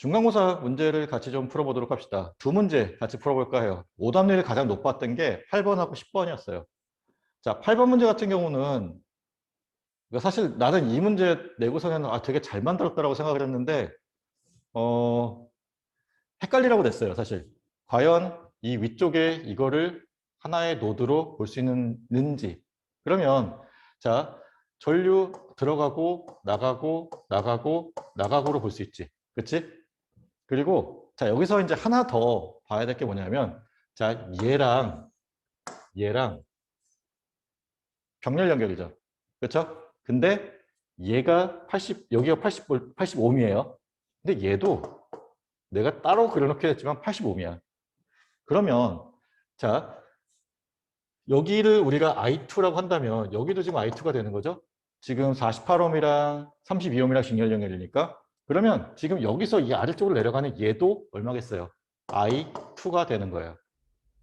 중간고사 문제를 같이 좀 풀어보도록 합시다. 두 문제 같이 풀어볼까 해요. 오답률이 가장 높았던 게 8번하고 10번이었어요. 자, 8번 문제 같은 경우는 사실 나는 이 문제 내고서는 되게 잘 만들었다라고 생각을 했는데 헷갈리라고 됐어요, 사실. 과연 이 위쪽에 이거를 하나의 노드로 볼 수 있는지. 그러면 자, 전류 들어가고 나가고 나가고 나가고로 볼 수 있지. 그치? 그리고 자, 여기서 이제 하나 더 봐야 될 게 뭐냐면 자, 얘랑 병렬 연결이죠. 그렇죠? 근데 얘가 80, 여기가 85옴이에요. 근데 얘도 내가 따로 그려놓긴 했지만 85옴이야. 그러면 자, 여기를 우리가 I2라고 한다면 여기도 지금 I2가 되는 거죠. 지금 48옴이랑 32옴이랑 직렬 연결이니까 그러면 지금 여기서 이 아래쪽으로 내려가는 얘도 얼마겠어요? I2가 되는 거예요.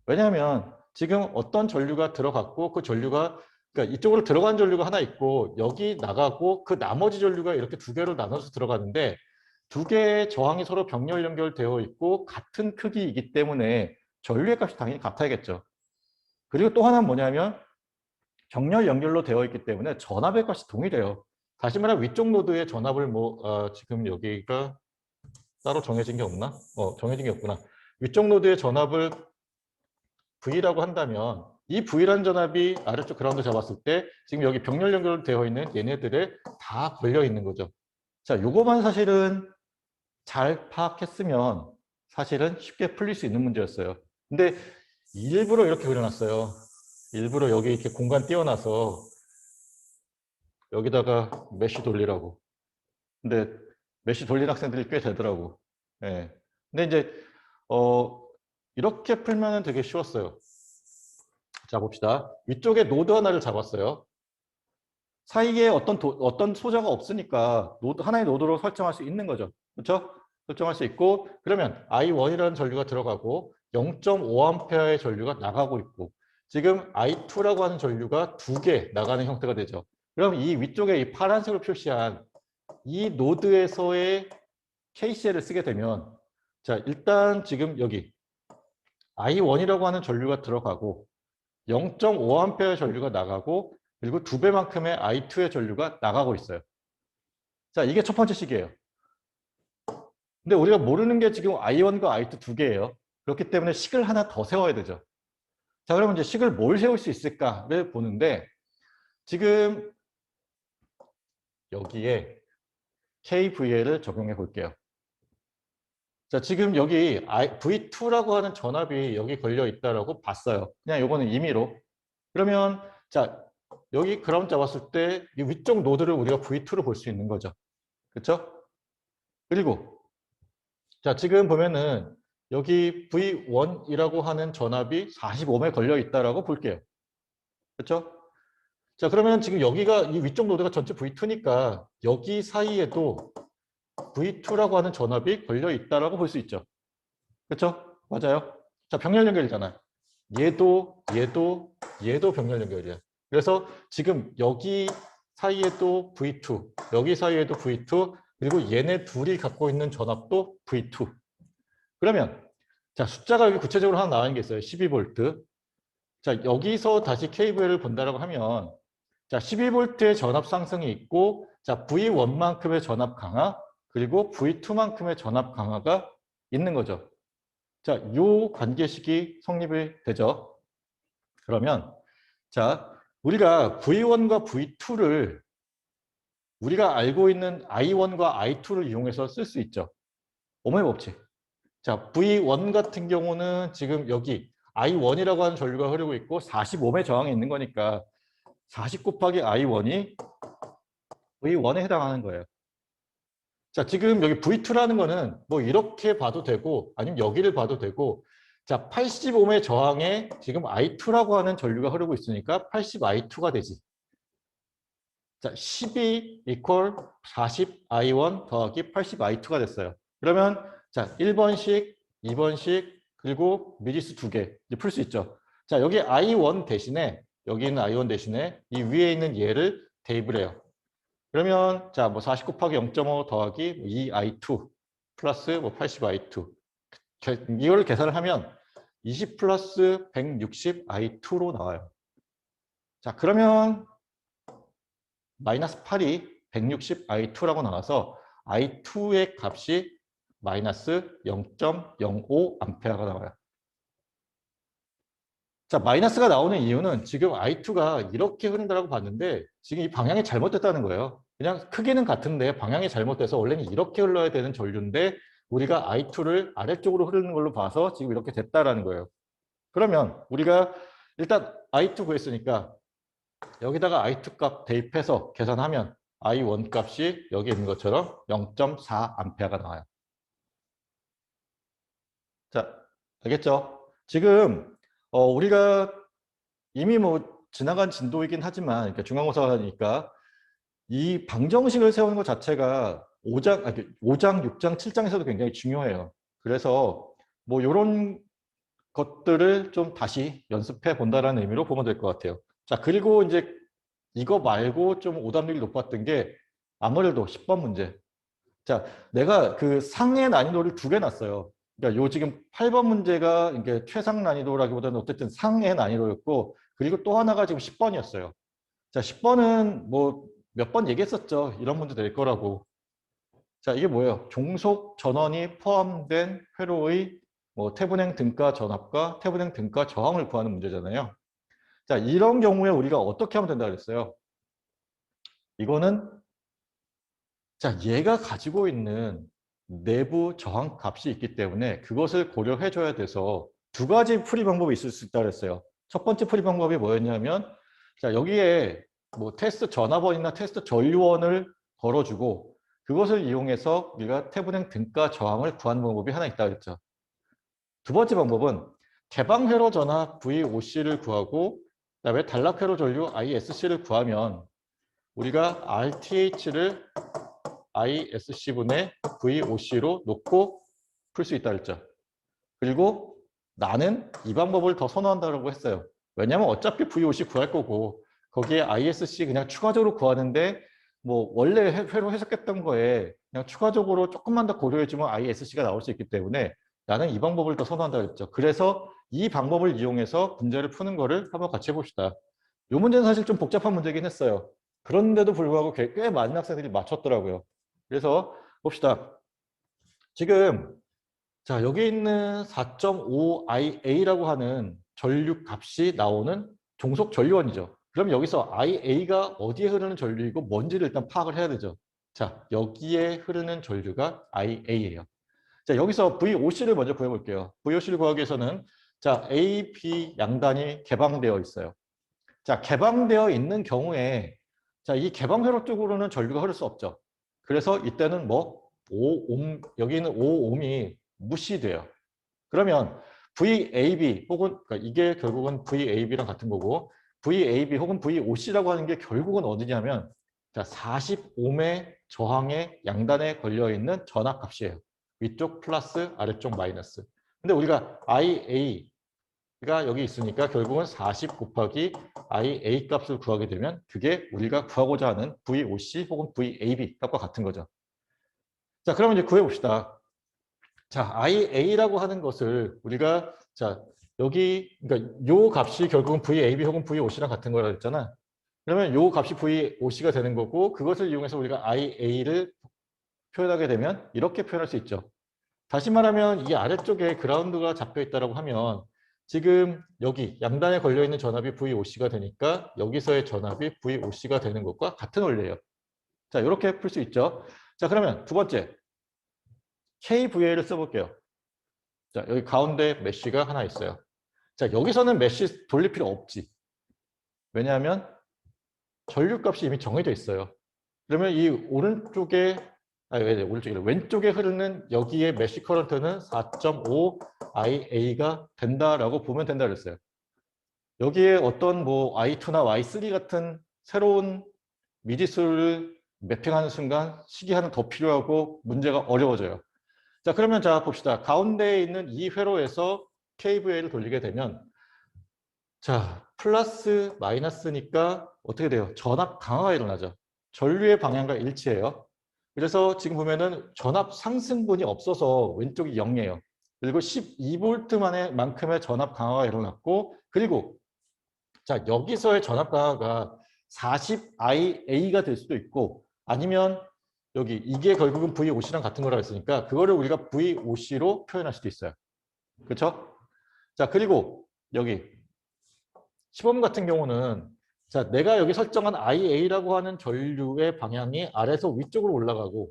왜냐하면 지금 어떤 전류가 들어갔고 그 전류가 그러니까 이쪽으로 들어간 전류가 하나 있고 여기 나가고 그 나머지 전류가 이렇게 두 개로 나눠서 들어가는데 두 개의 저항이 서로 병렬 연결되어 있고 같은 크기이기 때문에 전류의 값이 당연히 같아야겠죠. 그리고 또 하나는 뭐냐면 병렬 연결로 되어 있기 때문에 전압의 값이 동일해요. 다시 말하면 위쪽 노드의 전압을 지금 여기가 따로 정해진 게 없나? 정해진 게 없구나. 위쪽 노드의 전압을 V라고 한다면 이 V라는 전압이 아래쪽 그라운드 잡았을 때 지금 여기 병렬 연결되어 있는 얘네들에 다 걸려 있는 거죠. 자, 요거만 사실은 잘 파악했으면 사실은 쉽게 풀릴 수 있는 문제였어요. 근데 일부러 이렇게 그려놨어요. 일부러 여기 이렇게 공간 띄워놔서 여기다가 메쉬 돌리라고. 근데 메쉬 돌린 학생들이 꽤 되더라고. 예. 근데 이제 이렇게 풀면은 되게 쉬웠어요. 자, 봅시다. 위쪽에 노드 하나를 잡았어요. 사이에 어떤 소자가 없으니까 하나의 노드로 설정할 수 있는 거죠. 그렇죠? 설정할 수 있고 그러면 I1이라는 전류가 들어가고 0.5A의 전류가 나가고 있고 지금 I2라고 하는 전류가 두 개 나가는 형태가 되죠. 그럼 이 위쪽에 이 파란색으로 표시한 이 노드에서의 KCL을 쓰게 되면 자, 일단 지금 여기 I1이라고 하는 전류가 들어가고 0.5A의 전류가 나가고 그리고 두 배만큼의 I2의 전류가 나가고 있어요. 자, 이게 첫 번째 식이에요. 근데 우리가 모르는 게 지금 I1과 I2 두 개예요. 그렇기 때문에 식을 하나 더 세워야 되죠. 자, 그러면 이제 식을 뭘 세울 수 있을까를 보는데 지금 여기에 KVL을 적용해 볼게요. 자, 지금 여기 V2라고 하는 전압이 여기 걸려 있다라고 봤어요. 그냥 요거는 임의로. 그러면 자, 여기 그라운드 잡았을 때 이 위쪽 노드를 우리가 V2로 볼 수 있는 거죠. 그렇죠? 그리고 자, 지금 보면은 여기 V1이라고 하는 전압이 45옴에 걸려 있다라고 볼게요. 그렇죠? 자, 그러면 지금 여기가 이 위쪽 노드가 전체 V2니까 여기 사이에도 V2라고 하는 전압이 걸려 있다라고 볼 수 있죠. 그렇죠? 맞아요. 자, 병렬 연결이잖아. 얘도 병렬 연결이야. 그래서 지금 여기 사이에도 V2, 여기 사이에도 V2, 그리고 얘네 둘이 갖고 있는 전압도 V2. 그러면 자, 숫자가 여기 구체적으로 하나 나와 있는 게 있어요. 12V. 자, 여기서 다시 KVL을 본다라고 하면 자, 12V의 전압 상승이 있고 자, V1만큼의 전압 강화 그리고 V2만큼의 전압 강화가 있는 거죠. 자, 요 관계식이 성립이 되죠. 그러면 자, 우리가 V1과 V2를 우리가 알고 있는 I1과 I2를 이용해서 쓸 수 있죠. 오음의 법칙. 자, V1 같은 경우는 지금 여기 I1이라고 하는 전류가 흐르고 있고 40옴의 저항이 있는 거니까 40 곱하기 I1이 V1에 해당하는 거예요. 자, 지금 여기 V2라는 거는 뭐 이렇게 봐도 되고 아니면 여기를 봐도 되고 자, 80옴의 저항에 지금 I2라고 하는 전류가 흐르고 있으니까 80I2가 되지. 자, 12 equal 40I1 더하기 80I2가 됐어요. 그러면 자, 1번식, 2번식, 그리고 미지수 두 개 풀 수 있죠. 자, 여기 I1 대신에 여기 있는 I1 대신에 이 위에 있는 얘를 대입을 해요. 그러면 자, 뭐 40 곱하기 0.5 더하기 2I2 플러스 뭐 80I2. 이걸 계산을 하면 20 플러스 160I2로 나와요. 자, 그러면 마이너스 8이 160I2라고 나와서 I2의 값이 마이너스 0.05A가 나와요. 자, 마이너스가 나오는 이유는 지금 I2가 이렇게 흐른다고 봤는데 지금 이 방향이 잘못됐다는 거예요. 그냥 크기는 같은데 방향이 잘못돼서 원래는 이렇게 흘러야 되는 전류인데 우리가 I2를 아래쪽으로 흐르는 걸로 봐서 지금 이렇게 됐다라는 거예요. 그러면 우리가 일단 I2 구했으니까 여기다가 I2 값 대입해서 계산하면 I1 값이 여기 있는 것처럼 0.4A가 나와요. 자, 알겠죠? 지금 우리가 이미 뭐 지나간 진도이긴 하지만 그러니까 중간고사니까 이 방정식을 세우는 것 자체가 5장, 6장, 7장에서도 굉장히 중요해요. 그래서 뭐 이런 것들을 좀 다시 연습해 본다라는 의미로 보면 될 것 같아요. 자, 그리고 이제 이거 말고 좀 오답률이 높았던 게 아무래도 10번 문제. 자, 내가 그 상의 난이도를 2개 놨어요. 그러니까 요 지금 8번 문제가 이게 최상 난이도라기보다는 어쨌든 상의 난이도였고, 그리고 또 하나가 지금 10번이었어요. 자, 10번은 뭐 몇 번 얘기했었죠. 이런 문제 될 거라고. 자, 이게 뭐예요? 종속 전원이 포함된 회로의 뭐 태분행 등가 전압과 태분행 등가 저항을 구하는 문제잖아요. 자, 이런 경우에 우리가 어떻게 하면 된다 그랬어요? 이거는 자, 얘가 가지고 있는 내부 저항 값이 있기 때문에 그것을 고려해 줘야 돼서 두 가지 풀이 방법이 있을 수 있다 그랬어요. 첫 번째 풀이 방법이 뭐였냐면 자, 여기에 뭐 테스트 전압원이나 테스트 전류원을 걸어주고 그것을 이용해서 우리가 태분행 등가 저항을 구하는 방법이 하나 있다 그랬죠. 두 번째 방법은 개방 회로 전압 VOC를 구하고 그다음에 단락 회로 전류 ISC를 구하면 우리가 RTH를 ISC분의 VOC로 놓고 풀 수 있다 그랬죠. 그리고 나는 이 방법을 더 선호한다고 했어요. 왜냐하면 어차피 VOC 구할 거고 거기에 ISC 그냥 추가적으로 구하는데 뭐 원래 회로 해석했던 거에 그냥 추가적으로 조금만 더 고려해주면 ISC가 나올 수 있기 때문에 나는 이 방법을 더 선호한다 그랬죠. 그래서 이 방법을 이용해서 문제를 푸는 거를 한번 같이 해봅시다. 이 문제는 사실 좀 복잡한 문제긴 했어요. 그런데도 불구하고 꽤 많은 학생들이 맞췄더라고요. 그래서 봅시다. 지금 자, 여기 있는 4.5IA라고 하는 전류 값이 나오는 종속 전류원이죠. 그럼 여기서 IA가 어디에 흐르는 전류이고 뭔지를 일단 파악을 해야 되죠. 자, 여기에 흐르는 전류가 IA예요. 자, 여기서 VOC를 먼저 구해볼게요. VOC를 구하기 위해서는 자, A, B 양단이 개방되어 있어요. 자, 개방되어 있는 경우에 자, 이 개방 회로 쪽으로는 전류가 흐를 수 없죠. 그래서 이때는 뭐 5옴, 여기 있는 5옴이 무시돼요. 그러면 VAB 혹은 그러니까 이게 결국은 VAB랑 같은 거고 VAB 혹은 VOC라고 하는 게 결국은 어디냐면 자, 40옴의 저항의 양단에 걸려 있는 전압 값이에요. 위쪽 플러스 아래쪽 마이너스. 근데 우리가 IA가 여기 있으니까 결국은 40 곱하기 IA 값을 구하게 되면 그게 우리가 구하고자 하는 VOC 혹은 VAB 값과 같은 거죠. 자, 그러면 이제 구해 봅시다. 자, IA라고 하는 것을 우리가 자, 여기 그러니까 요 값이 결국은 VAB 혹은 VOC랑 같은 거라 했잖아. 그러면 요 값이 VOC가 되는 거고 그것을 이용해서 우리가 IA를 표현하게 되면 이렇게 표현할 수 있죠. 다시 말하면 이 아래쪽에 그라운드가 잡혀 있다고 하면 지금 여기 양단에 걸려 있는 전압이 VOC가 되니까 여기서의 전압이 VOC가 되는 것과 같은 원리예요. 자, 이렇게 풀 수 있죠. 자, 그러면 두 번째 KVA를 써볼게요. 자, 여기 가운데 메쉬가 하나 있어요. 자, 여기서는 메쉬 돌릴 필요 없지. 왜냐하면 전류값이 이미 정해져 있어요. 그러면 이 오른쪽에, 오른쪽에 왼쪽에 흐르는 여기에 메쉬 커런트는 4.5 IA 된다라고 보면 된다 그랬어요. 여기에 어떤 뭐 I2나 Y3 같은 새로운 미지수를 매핑하는 순간 시기 하나 더 필요하고 문제가 어려워져요. 자, 그러면 자 봅시다. 가운데에 있는 이 회로에서 KVA를 돌리게 되면 자, 플러스 마이너스니까 어떻게 돼요? 전압 강화가 일어나죠. 전류의 방향과 일치해요. 그래서 지금 보면은 전압 상승분이 없어서 왼쪽이 0이에요. 그리고 12V만큼의 전압 강화가 일어났고, 그리고 자, 여기서의 전압 강화가 40IA가 될 수도 있고, 아니면 여기 이게 결국은 VOC랑 같은 거라고 했으니까 그거를 우리가 VOC로 표현할 수도 있어요. 그렇죠? 자, 그리고 여기 시범 같은 경우는 자, 내가 여기 설정한 IA라고 하는 전류의 방향이 아래에서 위쪽으로 올라가고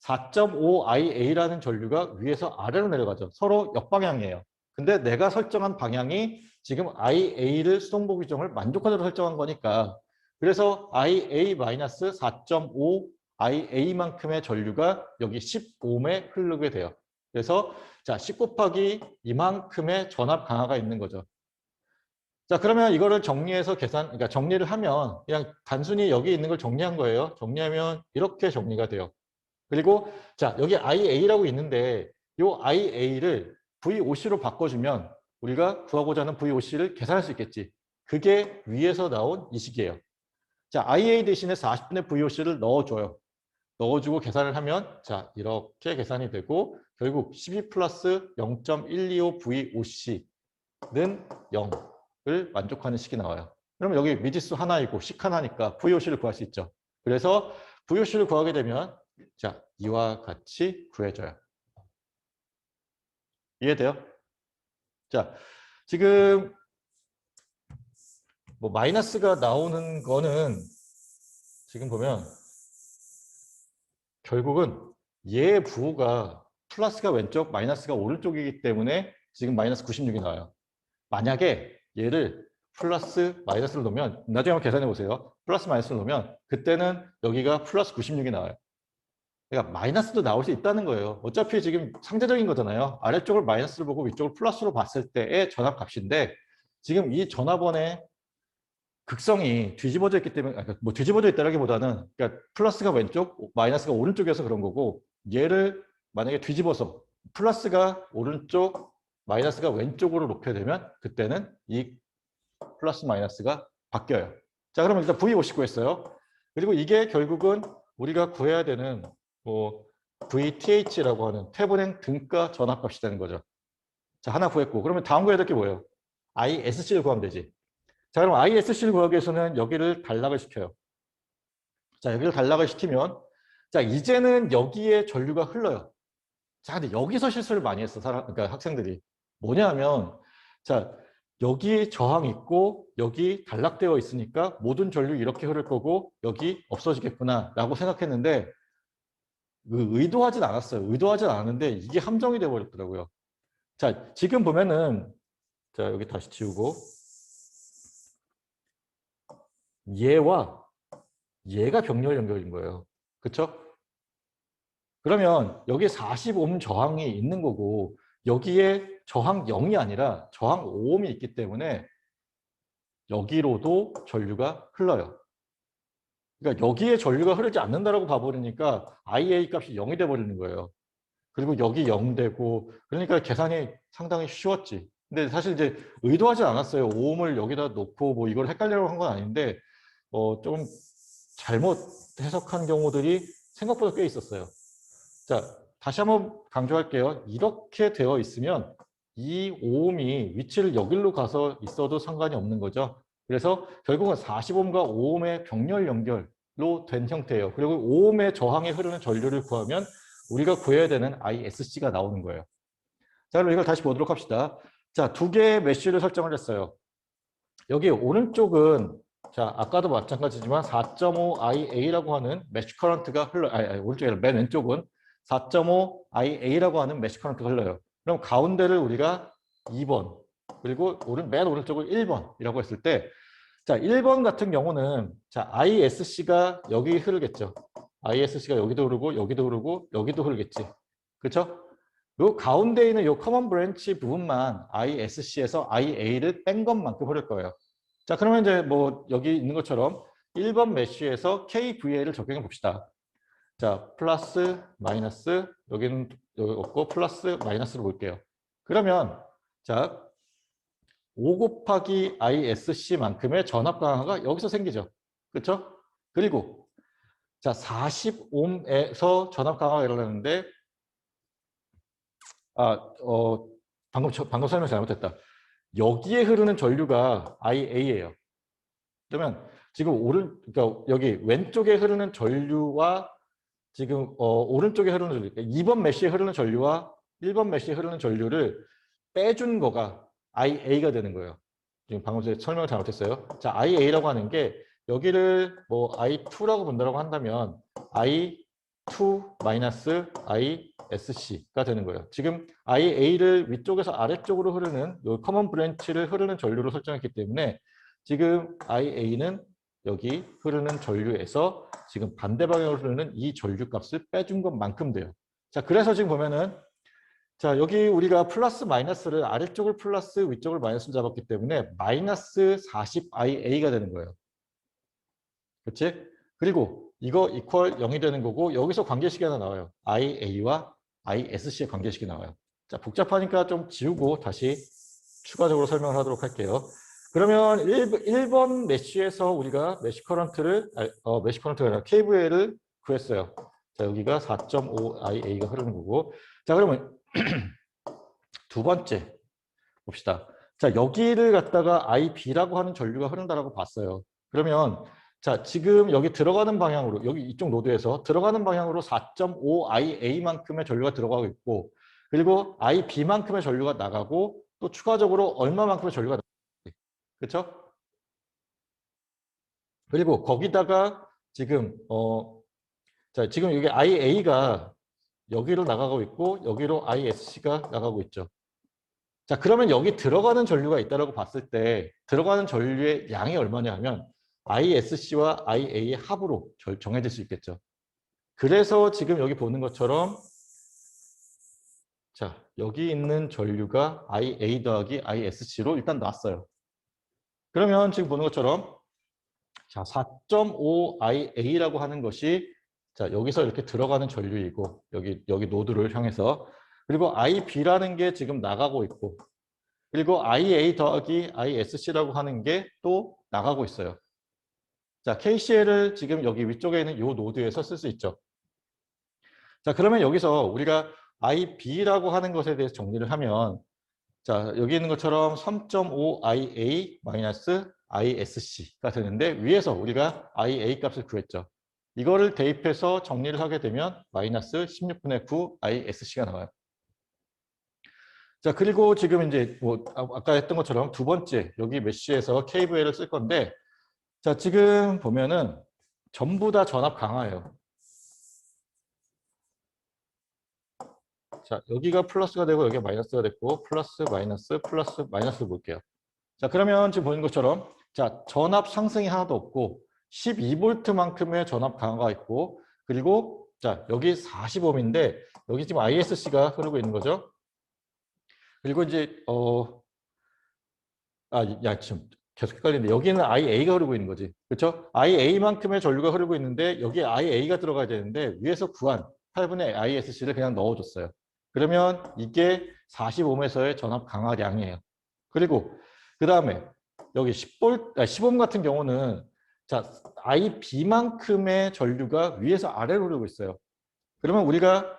4.5IA라는 전류가 위에서 아래로 내려가죠. 서로 역방향이에요. 근데 내가 설정한 방향이 지금 IA를 수동보 규정을 만족하도록 설정한 거니까 그래서 IA-4.5 IA만큼의 전류가 여기 10옴에 흐르게 돼요. 그래서 자, 10 곱하기 이만큼의 전압 강화가 있는 거죠. 자, 그러면 이거를 정리해서 그러니까 정리를 하면 그냥 단순히 여기 있는 걸 정리한 거예요. 정리하면 이렇게 정리가 돼요. 그리고 자, 여기 IA라고 있는데 이 IA를 VOC로 바꿔주면 우리가 구하고자 하는 VOC를 계산할 수 있겠지. 그게 위에서 나온 이 식이에요. 자, IA 대신에 40분의 VOC를 넣어줘요. 넣어주고 계산을 하면 자, 이렇게 계산이 되고 결국 12 플러스 0.125 VOC는 0을 만족하는 식이 나와요. 그러면 여기 미지수 하나이고 식 하나니까 VOC를 구할 수 있죠. 그래서 VOC를 구하게 되면 자, 이와 같이 구해져요. 이해돼요? 자, 지금 뭐 마이너스가 나오는 거는 지금 보면 결국은 얘의 부호가 플러스가 왼쪽, 마이너스가 오른쪽이기 때문에 지금 마이너스 96이 나와요. 만약에 얘를 플러스 마이너스를 놓으면 나중에 한번 계산해 보세요. 플러스 마이너스를 놓으면 그때는 여기가 플러스 96이 나와요. 그러니까 마이너스도 나올 수 있다는 거예요. 어차피 지금 상대적인 거잖아요. 아래쪽을 마이너스를 보고 위쪽을 플러스로 봤을 때의 전압값인데 지금 이 전압원의 극성이 뒤집어져 있기 때문에 그러니까 뭐 뒤집어져 있다라기보다는 그러니까 플러스가 왼쪽, 마이너스가 오른쪽이어서 그런 거고 얘를 만약에 뒤집어서 플러스가 오른쪽, 마이너스가 왼쪽으로 높게 되면 그때는 이 플러스 마이너스가 바뀌어요. 자, 그러면 일단 V50 구했어요. 그리고 이게 결국은 우리가 구해야 되는 뭐 VTH라고 하는 태분행 등가 전압값이 되는 거죠. 자, 하나 구했고 그러면 다음 구해야 될 게 뭐예요? ISC를 구하면 되지. 자, 그럼 ISC를 구하기 위해서는 여기를 단락을 시켜요. 자, 여기를 단락을 시키면 자, 이제는 여기에 전류가 흘러요. 자, 근데 여기서 실수를 많이 했어. 그러니까 학생들이. 뭐냐면 자, 여기 저항 있고 여기 단락되어 있으니까 모든 전류 이렇게 흐를 거고 여기 없어지겠구나 라고 생각했는데 의도하진 않았어요. 의도하진 않았는데 이게 함정이 되어버렸더라고요. 자, 지금 보면은 자, 여기 다시 지우고 얘와 얘가 병렬 연결인 거예요. 그렇죠? 그러면 여기 40옴 저항이 있는 거고 여기에 저항 0이 아니라 저항 5옴이 있기 때문에 여기로도 전류가 흘러요. 그러니까 여기에 전류가 흐르지 않는다라고 봐버리니까 IA 값이 0이 돼버리는 거예요. 그리고 여기 0 되고 그러니까 계산이 상당히 쉬웠지. 근데 사실 이제 의도하지 않았어요. 5옴을 여기다 놓고 뭐 이걸 헷갈리려고 한 건 아닌데 좀 잘못 해석한 경우들이 생각보다 꽤 있었어요. 자, 다시 한번 강조할게요. 이렇게 되어 있으면 이 5옴이 위치를 여기로 가서 있어도 상관이 없는 거죠. 그래서 결국은 40옴과 5옴의 병렬 연결로 된 형태예요. 그리고 5옴의 저항에 흐르는 전류를 구하면 우리가 구해야 되는 ISC가 나오는 거예요. 자, 그럼 이걸 다시 보도록 합시다. 자, 두 개의 메쉬를 설정을 했어요. 여기 오른쪽은 자, 아까도 마찬가지지만 4.5IA라고 하는 메쉬 커런트가 오른쪽이 아니라 맨 왼쪽은 4.5IA라고 하는 메쉬 커런트가 흘러요. 그럼 가운데를 우리가 2번, 그리고 맨 오른쪽을 1번이라고 했을 때, 자, 1번 같은 경우는 자, ISC가 여기 흐르겠죠. ISC가 여기도 흐르고, 여기도 흐르고, 여기도 흐르겠지. 그렇죠? 요 가운데 있는 요 커먼 브랜치 부분만 ISC에서 IA를 뺀 것만큼 흐를 거예요. 자, 그러면 이제 뭐 여기 있는 것처럼 1번 메쉬에서 KVA를 적용해 봅시다. 자, 플러스, 마이너스, 여기는 여기 없고 플러스, 마이너스로 볼게요. 그러면 자, 5 곱하기 ISC만큼의 전압 강화가 여기서 생기죠. 그렇죠? 그리고 자, 40옴에서 전압 강화가 일어나는데 방금 설명 잘못했다. 여기에 흐르는 전류가 IA예요. 그러면 지금 그러니까 여기 왼쪽에 흐르는 전류와 지금 오른쪽에 흐르는 전류, 그러니까 2번 메시에 흐르는 전류와 1번 메시에 흐르는 전류를 빼준 거가 IA가 되는 거예요. 지금 방금 전에 설명을 잘못했어요. 자, IA라고 하는 게 여기를 뭐 I2라고 본다고 한다면 I2-ISC가 되는 거예요. 지금 IA를 위쪽에서 아래쪽으로 흐르는 요 커먼 브랜치를 흐르는 전류로 설정했기 때문에 지금 IA는 여기 흐르는 전류에서 지금 반대 방향으로 흐르는 이 전류 값을 빼준 것만큼 돼요. 자, 그래서 지금 보면은 자, 여기 우리가 플러스 마이너스를 아래쪽을 플러스 위쪽을 마이너스로 잡았기 때문에 마이너스 40IA가 되는 거예요. 그렇지? 그리고 이거 이퀄 0이 되는 거고 여기서 관계식이 하나 나와요. IA와 ISC의 관계식이 나와요. 자, 복잡하니까 좀 지우고 다시 추가적으로 설명을 하도록 할게요. 그러면 1번 메쉬에서 우리가 메쉬 커런트를 메쉬 커런트가 아니라 KVL을 구했어요. 자, 여기가 4.5IA가 흐르는 거고. 자, 그러면 두 번째 봅시다. 자, 여기를 갖다가 IB라고 하는 전류가 흐른다라고 봤어요. 그러면 자, 지금 여기 들어가는 방향으로 여기 이쪽 노드에서 들어가는 방향으로 4.5IA만큼의 전류가 들어가고 있고 그리고 IB만큼의 전류가 나가고 또 추가적으로 얼마만큼의 전류가 나가고 그렇죠? 그리고 거기다가 지금 자, 지금 여기 IA가 여기로 나가고 있고 여기로 ISC가 나가고 있죠. 자, 그러면 여기 들어가는 전류가 있다고 봤을 때 들어가는 전류의 양이 얼마냐 하면 ISC와 IA의 합으로 정해질 수 있겠죠. 그래서 지금 여기 보는 것처럼 자, 여기 있는 전류가 IA 더하기 ISC로 일단 놨어요. 그러면 지금 보는 것처럼 자, 4.5IA라고 하는 것이 자, 여기서 이렇게 들어가는 전류이고 여기 노드를 향해서 그리고 IB라는 게 지금 나가고 있고 그리고 IA 더하기 ISC라고 하는 게 또 나가고 있어요. 자, KCL을 지금 여기 위쪽에 있는 이 노드에서 쓸 수 있죠. 자, 그러면 여기서 우리가 IB라고 하는 것에 대해서 정리를 하면 자, 여기 있는 것처럼 3.5IA 마이너스 ISC가 되는데 위에서 우리가 IA 값을 구했죠. 이거를 대입해서 정리를 하게 되면 마이너스 16분의 9 ISC가 나와요. 자, 그리고 지금 이제 뭐 아까 했던 것처럼 두 번째 여기 메쉬에서 KVL을 쓸 건데 자, 지금 보면은 전부 다 전압 강화예요. 자, 여기가 플러스가 되고 여기가 마이너스가 됐고 플러스 마이너스 볼게요. 자, 그러면 지금 보는 것처럼 자, 전압 상승이 하나도 없고 12V만큼의 전압 강화가 있고 그리고 자, 여기 40옴인데 여기 지금 ISC가 흐르고 있는 거죠. 그리고 이제 지금 계속 헷갈리는데 여기는 IA가 흐르고 있는 거지. 그렇죠? IA만큼의 전류가 흐르고 있는데 여기에 IA가 들어가야 되는데 위에서 구한 8분의 ISC를 그냥 넣어줬어요. 그러면 이게 40옴에서의 전압 강화량이에요. 그리고 그 다음에 여기 10옴 같은 경우는 자, IB만큼의 전류가 위에서 아래로 흐르고 있어요. 그러면 우리가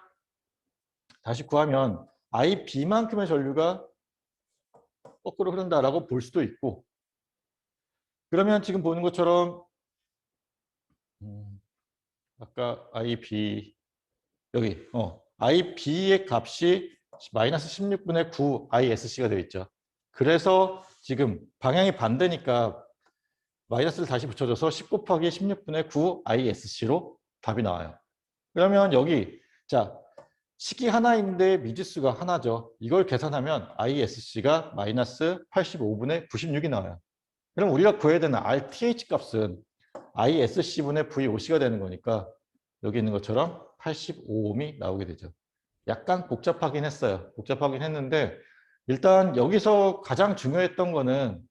다시 구하면 IB만큼의 전류가 거꾸로 흐른다라고 볼 수도 있고 그러면 지금 보는 것처럼 아까 IB 여기 IB의 값이 마이너스 16분의 9 ISC가 되어 있죠. 그래서 지금 방향이 반대니까 마이너스를 다시 붙여줘서 10 곱하기 16분의 9 ISC로 답이 나와요. 그러면 여기 자 식이 하나인데 미지수가 하나죠. 이걸 계산하면 ISC가 마이너스 85분의 96이 나와요. 그럼 우리가 구해야 되는 RTH 값은 ISC분의 VOC가 되는 거니까 여기 있는 것처럼 85옴이 나오게 되죠. 약간 복잡하긴 했어요. 복잡하긴 했는데 일단 여기서 가장 중요했던 거는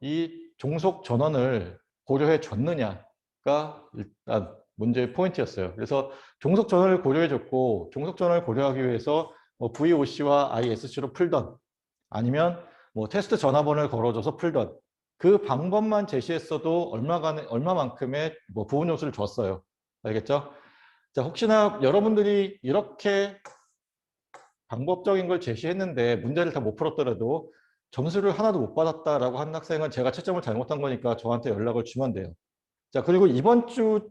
이 종속 전원을 고려해 줬느냐가 일단 문제의 포인트였어요. 그래서 종속 전원을 고려해 줬고 종속 전원을 고려하기 위해서 뭐 VOC와 ISC로 풀던 아니면 뭐 테스트 전화번호를 걸어줘서 풀던 그 방법만 제시했어도 얼마만큼의 뭐 부분 요소를 줬어요. 알겠죠? 자, 혹시나 여러분들이 이렇게 방법적인 걸 제시했는데 문제를 다 못 풀었더라도 점수를 하나도 못 받았다라고 하는 학생은 제가 채점을 잘못한 거니까 저한테 연락을 주면 돼요. 자, 그리고 이번 주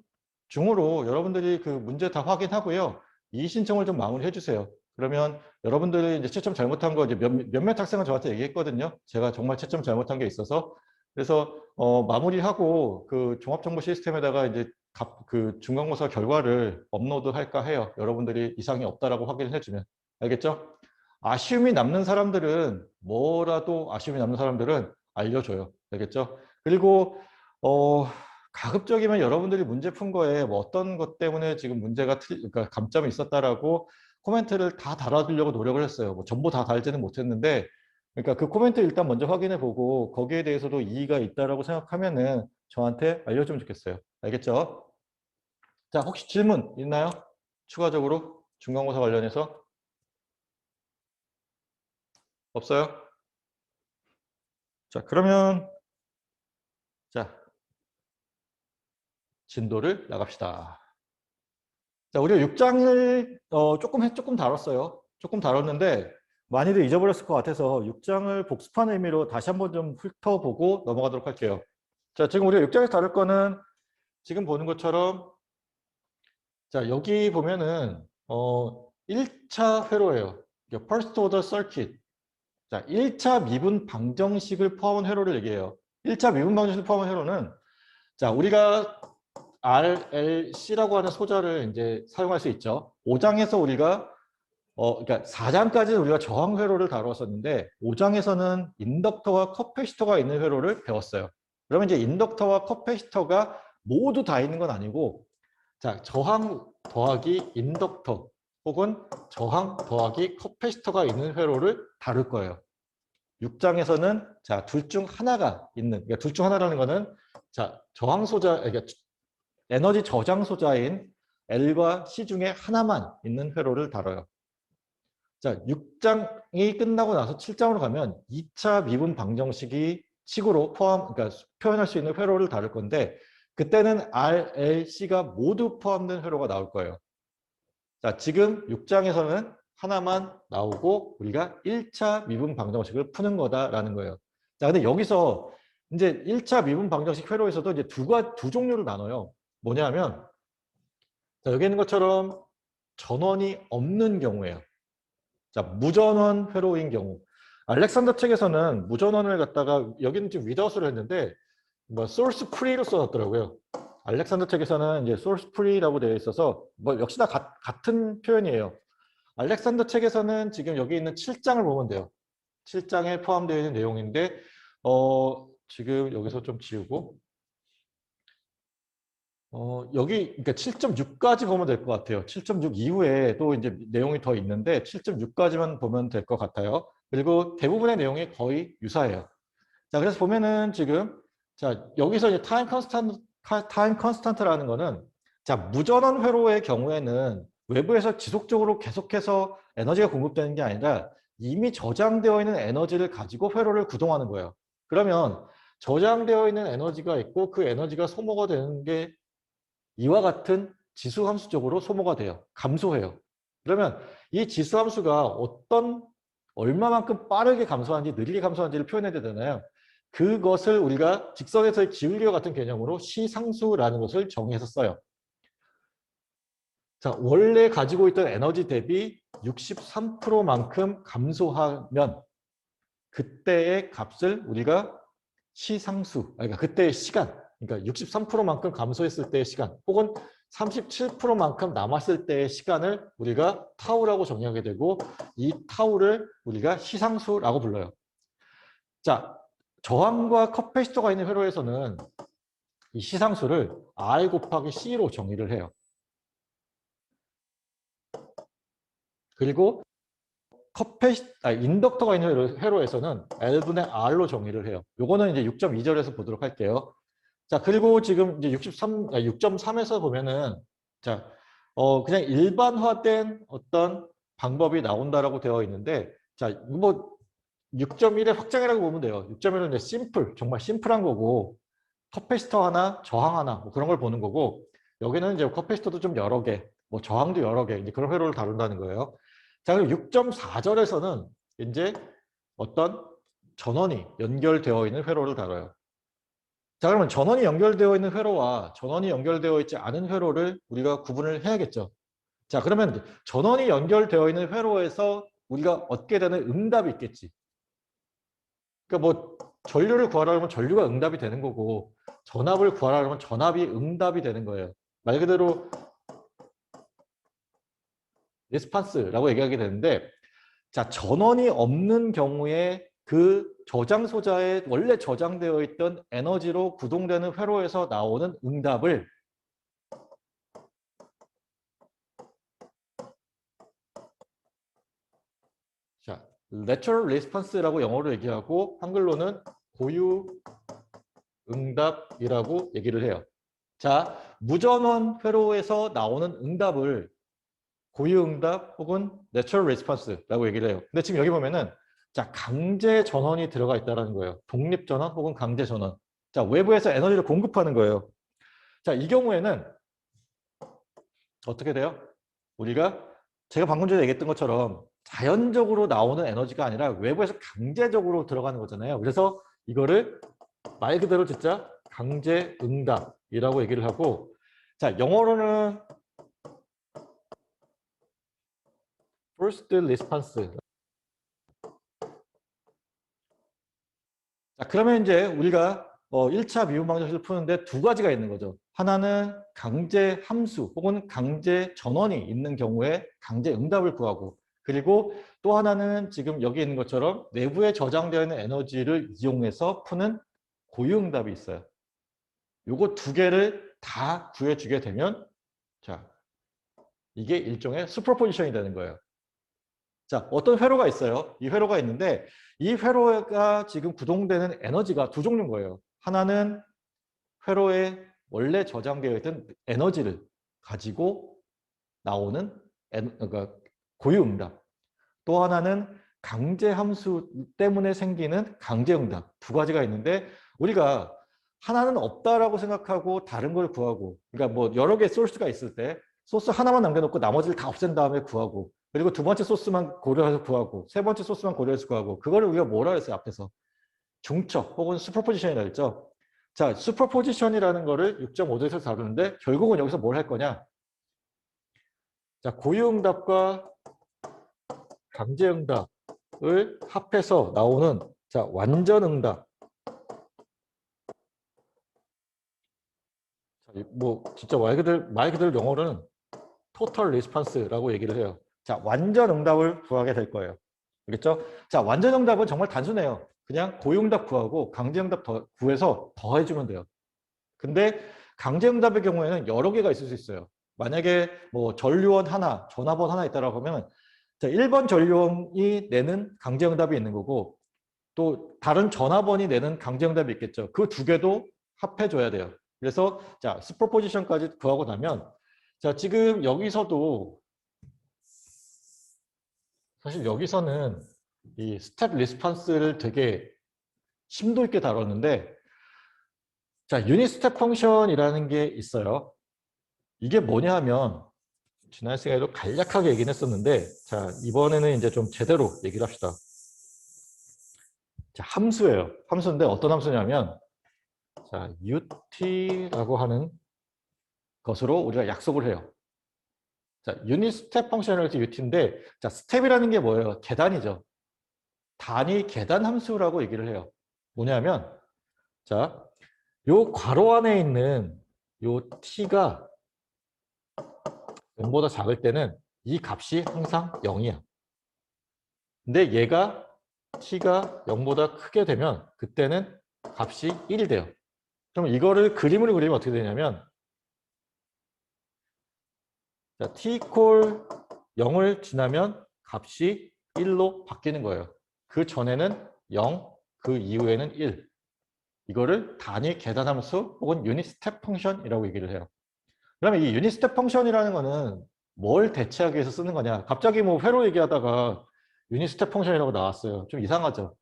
중으로 여러분들이 그 문제 다 확인하고요. 이의 신청을 좀 마무리해 주세요. 그러면 여러분들이 이제 채점 잘못한 거 이제 몇몇 학생은 저한테 얘기했거든요. 제가 정말 채점 잘못한 게 있어서. 그래서 마무리하고 그 종합정보 시스템에다가 이제 그 중간고사 결과를 업로드 할까 해요. 여러분들이 이상이 없다라고 확인을 해주면. 알겠죠? 아쉬움이 남는 사람들은 뭐라도 아쉬움이 남는 사람들은 알려줘요. 알겠죠? 그리고 가급적이면 여러분들이 문제 푼 거에 뭐 어떤 것 때문에 지금 문제가 그러니까 감점이 있었다라고 코멘트를 다 달아주려고 노력을 했어요. 뭐 전부 다 달지는 못했는데, 그러니까 그 코멘트 일단 먼저 확인해 보고 거기에 대해서도 이의가 있다라고 생각하면은 저한테 알려주면 좋겠어요. 알겠죠? 자, 혹시 질문 있나요? 추가적으로 중간고사 관련해서 없어요? 자, 그러면 자, 진도를 나갑시다. 자, 우리가 6장을 조금 다뤘어요. 조금 다뤘는데 많이들 잊어버렸을 것 같아서 6장을 복습하는 의미로 다시 한번 좀 훑어보고 넘어가도록 할게요. 자, 지금 우리가 6장에서 다룰 거는 지금 보는 것처럼 자, 여기 보면은 1차 회로예요. First Order Circuit. 자, 1차 미분 방정식을 포함한 회로를 얘기해요. 1차 미분 방정식을 포함한 회로는 자, 우리가 RLC라고 하는 소자를 이제 사용할 수 있죠. 5장에서 우리가 그러니까 4장까지는 우리가 저항 회로를 다루었었는데 5장에서는 인덕터와 커패시터가 있는 회로를 배웠어요. 그러면 이제 인덕터와 커패시터가 모두 다 있는 건 아니고 자, 저항 더하기 인덕터 혹은 저항 더하기 커패시터가 있는 회로를 다룰 거예요. 6장에서는 자, 둘 중 하나가 있는, 그러니까 둘 중 하나라는 거는 자, 저항 소자, 그러니까 에너지 저장 소자인 L과 C 중에 하나만 있는 회로를 다뤄요. 자, 6장이 끝나고 나서 7장으로 가면 2차 미분 방정식이 식으로 그러니까 표현할 수 있는 회로를 다룰 건데 그때는 R, L, C가 모두 포함된 회로가 나올 거예요. 자, 지금 6장에서는 하나만 나오고 우리가 1차 미분 방정식을 푸는 거다라는 거예요. 자, 근데 여기서 이제 1차 미분 방정식 회로에서도 이제 두 종류를 나눠요. 뭐냐면 자, 여기 있는 것처럼 전원이 없는 경우예요. 자, 무전원 회로인 경우. 알렉산더 책에서는 무전원을 갖다가 여기는 지금 without으로 했는데 뭐 source free로 써놨더라고요. 알렉산더 책에서는 이제 source free라고 되어 있어서 뭐 역시나 같은 표현이에요. 알렉산더 책에서는 지금 여기 있는 7장을 보면 돼요. 7장에 포함되어 있는 내용인데 지금 여기서 좀 지우고 여기 그러니까 7.6까지 보면 될 것 같아요. 7.6 이후에 또 이제 내용이 더 있는데 7.6까지만 보면 될 것 같아요. 그리고 대부분의 내용이 거의 유사해요. 자, 그래서 보면은 지금 자, 여기서 이제 타임 컨스탄트라는 거는 자, 무전원 회로의 경우에는 외부에서 지속적으로 계속해서 에너지가 공급되는 게 아니라 이미 저장되어 있는 에너지를 가지고 회로를 구동하는 거예요. 그러면 저장되어 있는 에너지가 있고 그 에너지가 소모가 되는 게 이와 같은 지수함수적으로 소모가 돼요. 감소해요. 그러면 이 지수함수가 얼마만큼 빠르게 감소하는지 느리게 감소하는지를 표현해야 되잖아요. 그것을 우리가 직선에서의 기울기와 같은 개념으로 시상수라는 것을 정의해서 써요. 자, 원래 가지고 있던 에너지 대비 63%만큼 감소하면 그때의 값을 우리가 시상수, 그러니까 그때의 시간, 그러니까 63%만큼 감소했을 때의 시간, 혹은 37%만큼 남았을 때의 시간을 우리가 타우라고 정의하게 되고 이 타우를 우리가 시상수라고 불러요. 자, 저항과 커패시터가 있는 회로에서는 이 시상수를 R 곱하기 C로 정의를 해요. 그리고 인덕터가 있는 회로에서는 L분의 R로 정의를 해요. 요거는 이제 6.2절에서 보도록 할게요. 자, 그리고 지금 이제 6.3에서 보면은, 자, 그냥 일반화된 어떤 방법이 나온다라고 되어 있는데, 자, 뭐, 6.1의 확장이라고 보면 돼요. 6.1은 이제 정말 심플한 거고, 커패시터 하나, 저항 하나, 뭐 그런 걸 보는 거고, 여기는 이제 커패시터도 좀 여러 개, 뭐 저항도 여러 개, 이제 그런 회로를 다룬다는 거예요. 자, 그리고 6.4절에서는 이제 어떤 전원이 연결되어 있는 회로를 다뤄요. 자, 그러면 전원이 연결되어 있는 회로와 전원이 연결되어 있지 않은 회로를 우리가 구분을 해야겠죠. 자, 그러면 전원이 연결되어 있는 회로에서 우리가 얻게 되는 응답이 있겠지. 그러니까 뭐 전류를 구하려면 전류가 응답이 되는 거고 전압을 구하려면 전압이 응답이 되는 거예요. 말 그대로 리스판스라고 얘기하게 되는데, 자, 전원이 없는 경우에 그 저장소자에 원래 저장되어 있던 에너지로 구동되는 회로에서 나오는 응답을 자, Natural Response라고 영어로 얘기하고 한글로는 고유 응답이라고 얘기를 해요. 자, 무전원 회로에서 나오는 응답을 고유응답 혹은 Natural Response라고 얘기를 해요. 근데 지금 여기 보면은 자, 강제 전원이 들어가 있다는 거예요. 독립 전원 혹은 강제 전원. 자, 외부에서 에너지를 공급하는 거예요. 자, 이 경우에는 어떻게 돼요? 우리가 제가 방금 전에 얘기했던 것처럼 자연적으로 나오는 에너지가 아니라 외부에서 강제적으로 들어가는 거잖아요. 그래서 이거를 말 그대로 진짜 강제 응답이라고 얘기를 하고, 자, 영어로는 forced response. 자, 그러면 이제 우리가 1차 미분 방정식을 푸는데 두 가지가 있는 거죠. 하나는 강제 함수 혹은 강제 전원이 있는 경우에 강제 응답을 구하고, 그리고 또 하나는 지금 여기 있는 것처럼 내부에 저장되어 있는 에너지를 이용해서 푸는 고유응답이 있어요. 요거 두 개를 다 구해주게 되면 자, 이게 일종의 슈퍼포지션이 되는 거예요. 자, 어떤 회로가 있어요. 이 회로가 있는데 이 회로가 지금 구동되는 에너지가 두 종류인 거예요. 하나는 회로에 원래 저장되어 있던 에너지를 가지고 나오는 그러니까 고유응답. 또 하나는 강제 함수 때문에 생기는 강제응답. 두 가지가 있는데 우리가 하나는 없다라고 생각하고 다른 걸 구하고, 그러니까 뭐 여러 개의 소스가 있을 때 소스 하나만 남겨놓고 나머지를 다 없앤 다음에 구하고, 그리고 두 번째 소스만 고려해서 구하고, 세 번째 소스만 고려해서 구하고, 그거를 우리가 뭐라 했어요 앞에서? 중첩 혹은 슈퍼포지션이라고 했죠. 자, 슈퍼포지션이라는 거를 6.5절에서 다루는데 결국은 여기서 뭘 할 거냐? 자, 고유응답과 강제응답을 합해서 나오는 자, 완전응답. 뭐 진짜 말 그대로 영어로는 total response라고 얘기를 해요. 자, 완전 응답을 구하게 될 거예요. 알겠죠? 자, 완전 응답은 정말 단순해요. 그냥 고유응답 구하고 강제응답 구해서 더해주면 돼요. 근데 강제응답의 경우에는 여러 개가 있을 수 있어요. 만약에 뭐 전류원 하나, 전압원 하나 있다라고 하면 자, 1번 전류원이 내는 강제응답이 있는 거고 또 다른 전압원이 내는 강제응답이 있겠죠. 그 두 개도 합해줘야 돼요. 그래서 자, 슈퍼포지션까지 구하고 나면 자, 지금 여기서도 사실 여기서는 이 스텝 리스판스를 되게 심도 있게 다뤘는데 자, 유닛 스텝 펑션이라는 게 있어요. 이게 뭐냐 하면 지난 시간에도 간략하게 얘기는 했었는데 자, 이번에는 이제 좀 제대로 얘기를 합시다. 자, 함수예요. 함수인데 어떤 함수냐면 자, UT라고 하는 것으로 우리가 약속을 해요. 자, 유닛 스텝 펑션을 해서 UT인데 자, 스텝이라는 게 뭐예요? 계단이죠. 단위 계단 함수라고 얘기를 해요. 뭐냐면 자, 요 괄호 안에 있는 요 t가 0보다 작을 때는 이 값이 항상 0이야. 근데 얘가 t가 0보다 크게 되면 그때는 값이 1이 돼요. 그럼 이거를 그림으로 그리면 어떻게 되냐면 자, t 콜 0을 지나면 값이 1로 바뀌는 거예요. 그 전에는 0, 그 이후에는 1. 이거를 단위 계산함수 혹은 유닛 스텝 펑션이라고 얘기를 해요. 그러면 이 유닛 스텝 펑션이라는 거는 뭘 대체하기 위해서 쓰는 거냐? 갑자기 뭐 회로 얘기하다가 유닛 스텝 펑션이라고 나왔어요. 좀 이상하죠?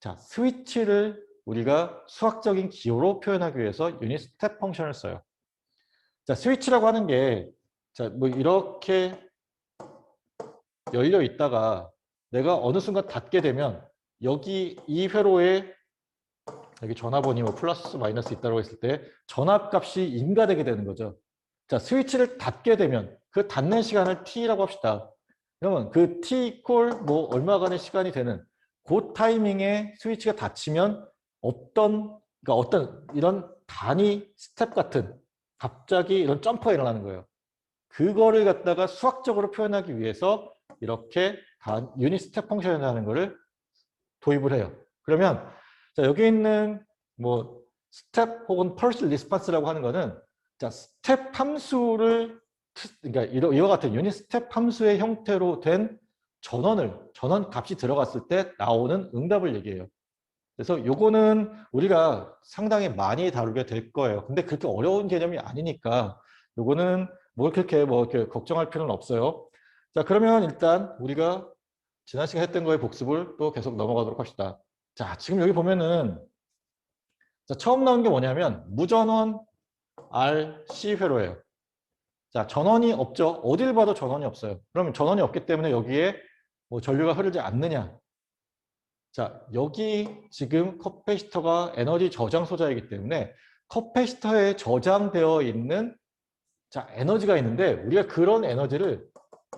자, 스위치를 우리가 수학적인 기호로 표현하기 위해서 유닛 스텝 펑션을 써요. 자, 스위치라고 하는 게, 자, 뭐 이렇게 열려 있다가 내가 어느 순간 닫게 되면 여기 이 회로에 여기 전압원이 뭐 플러스 마이너스 있다고 했을 때 전압값이 인가되게 되는 거죠. 자, 스위치를 닫게 되면 그 닫는 시간을 t라고 합시다. 그러면 그 t 이퀄 뭐 얼마간의 시간이 되는 그 타이밍에 스위치가 닫히면 그러니까 어떤 이런 단위 스텝 같은 갑자기 이런 점퍼가 일어나는 거예요. 그거를 갖다가 수학적으로 표현하기 위해서 이렇게 유닛 스텝 펑션이라는 거를 도입을 해요. 그러면 자, 여기 있는 뭐 스텝 혹은 펄스 리스판스라고 하는 거는 자, 스텝 함수를 그러니까 이와 같은 유닛 스텝 함수의 형태로 된 전원 값이 들어갔을 때 나오는 응답을 얘기해요. 그래서 요거는 우리가 상당히 많이 다루게 될 거예요. 근데 그렇게 어려운 개념이 아니니까 요거는 뭐 그렇게 뭐 이렇게 걱정할 필요는 없어요. 자, 그러면 일단 우리가 지난 시간에 했던 거의 복습을 또 계속 넘어가도록 합시다. 자, 지금 여기 보면은 자, 처음 나온 게 뭐냐면 무전원 RC 회로예요. 자, 전원이 없죠. 어딜 봐도 전원이 없어요. 그러면 전원이 없기 때문에 여기에 뭐 전류가 흐르지 않느냐. 자, 여기 지금 커패시터가 에너지 저장 소자이기 때문에 커패시터에 저장되어 있는 자, 에너지가 있는데 우리가 그런 에너지를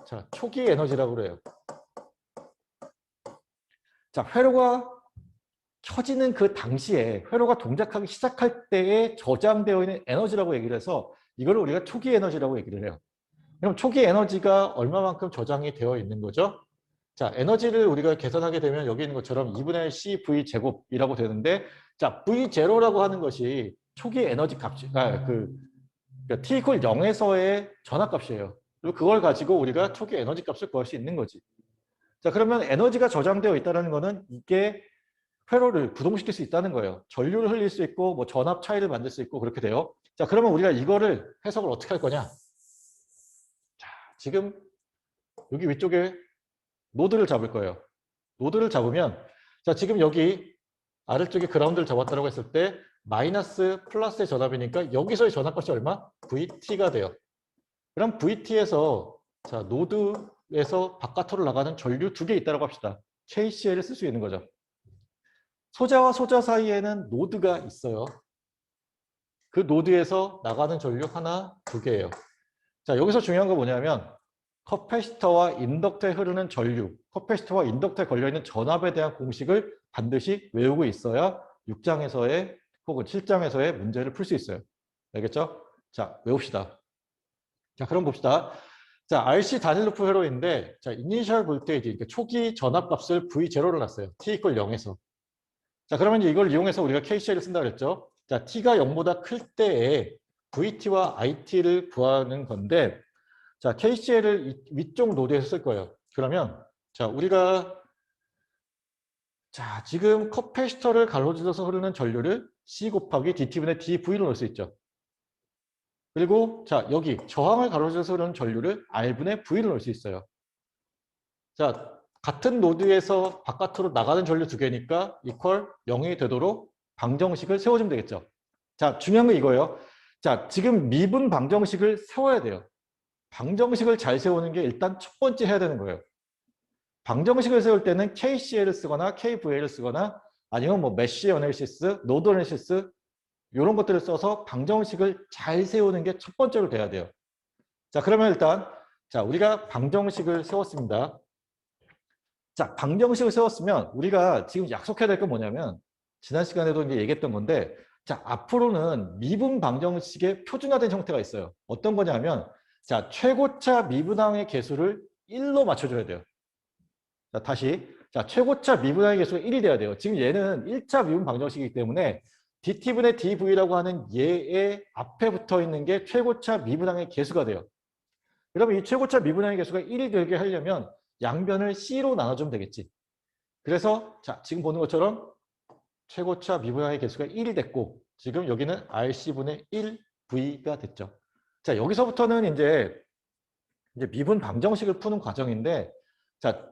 자, 초기 에너지라고 그래요. 자, 회로가 켜지는 그 당시에 회로가 동작하기 시작할 때에 저장되어 있는 에너지라고 얘기를 해서 이걸 우리가 초기 에너지라고 얘기를 해요. 그럼 초기 에너지가 얼마만큼 저장이 되어 있는 거죠? 자, 에너지를 우리가 계산하게 되면 여기 있는 것처럼 2분의 CV 제곱이라고 되는데 자, V0라고 하는 것이 초기 에너지 값이 그러니까 T 이퀄 0에서의 전압값이에요. 그리고 그걸 가지고 우리가 초기 에너지 값을 구할 수 있는 거지. 자, 그러면 에너지가 저장되어 있다는 거는 이게 회로를 구동시킬 수 있다는 거예요. 전류를 흘릴 수 있고 뭐 전압 차이를 만들 수 있고 그렇게 돼요. 자, 그러면 우리가 이거를 해석을 어떻게 할 거냐? 자, 지금 여기 위쪽에 노드를 잡을 거예요. 노드를 잡으면 자, 지금 여기 아래쪽에 그라운드를 잡았다고 했을 때 마이너스 플러스의 전압이니까 여기서의 전압값이 얼마? VT가 돼요. 그럼 VT에서 자, 노드에서 바깥으로 나가는 전류 두 개 있다고 합시다. KCL을 쓸 수 있는 거죠. 소자와 소자 사이에는 노드가 있어요. 그 노드에서 나가는 전류 하나, 두 개예요. 자, 여기서 중요한 거 뭐냐면 커패시터와 인덕터에 흐르는 전류, 커패시터와 인덕터에 걸려있는 전압에 대한 공식을 반드시 외우고 있어야 6장에서의 혹은 7장에서의 문제를 풀 수 있어요. 알겠죠? 자, 외웁시다. 자, 그럼 봅시다. 자, RC 단일 루프 회로인데 자, 이니셜 볼테이지, 그러니까 초기 전압값을 V0를 놨어요. T 이퀄 0에서. 자, 그러면 이제 이걸 이용해서 우리가 KCL을 쓴다 그랬죠? 자, T가 0보다 클 때에 VT와 IT를 구하는 건데 자, KCL을 위쪽 노드에서 쓸 거예요. 그러면 자, 우리가 자, 지금 커패시터를 가로질러서 흐르는 전류를 C 곱하기 DT분의 DV로 넣을 수 있죠. 그리고 자, 여기 저항을 가로질러서 흐르는 전류를 R분의 V로 넣을 수 있어요. 자, 같은 노드에서 바깥으로 나가는 전류 두 개니까 이퀄 0이 되도록 방정식을 세워주면 되겠죠. 자, 중요한 건 이거예요. 자, 지금 미분 방정식을 세워야 돼요. 방정식을 잘 세우는 게 일단 첫 번째 해야 되는 거예요. 방정식을 세울 때는 KCL을 쓰거나 KVL을 쓰거나 아니면 뭐 메쉬 어널리시스, 노드 어널리시스 이런 것들을 써서 방정식을 잘 세우는 게 첫 번째로 돼야 돼요. 자, 그러면 일단 자, 우리가 방정식을 세웠습니다. 자, 방정식을 세웠으면 우리가 지금 약속해야 될 건 뭐냐면 지난 시간에도 이제 얘기했던 건데 자, 앞으로는 미분 방정식의 표준화된 형태가 있어요. 어떤 거냐면 자, 최고차 미분항의 개수를 1로 맞춰줘야 돼요. 자, 다시. 자, 최고차 미분항의 개수가 1이 돼야 돼요. 지금 얘는 1차 미분 방정식이기 때문에 DT분의 DV라고 하는 얘의 앞에 붙어 있는 게 최고차 미분항의 개수가 돼요. 그러면 이 최고차 미분항의 개수가 1이 되게 하려면 양변을 C로 나눠주면 되겠지. 그래서 자, 지금 보는 것처럼 최고차 미분항의 개수가 1이 됐고 지금 여기는 RC분의 1V가 됐죠. 자, 여기서부터는 이제 미분 방정식을 푸는 과정인데 자,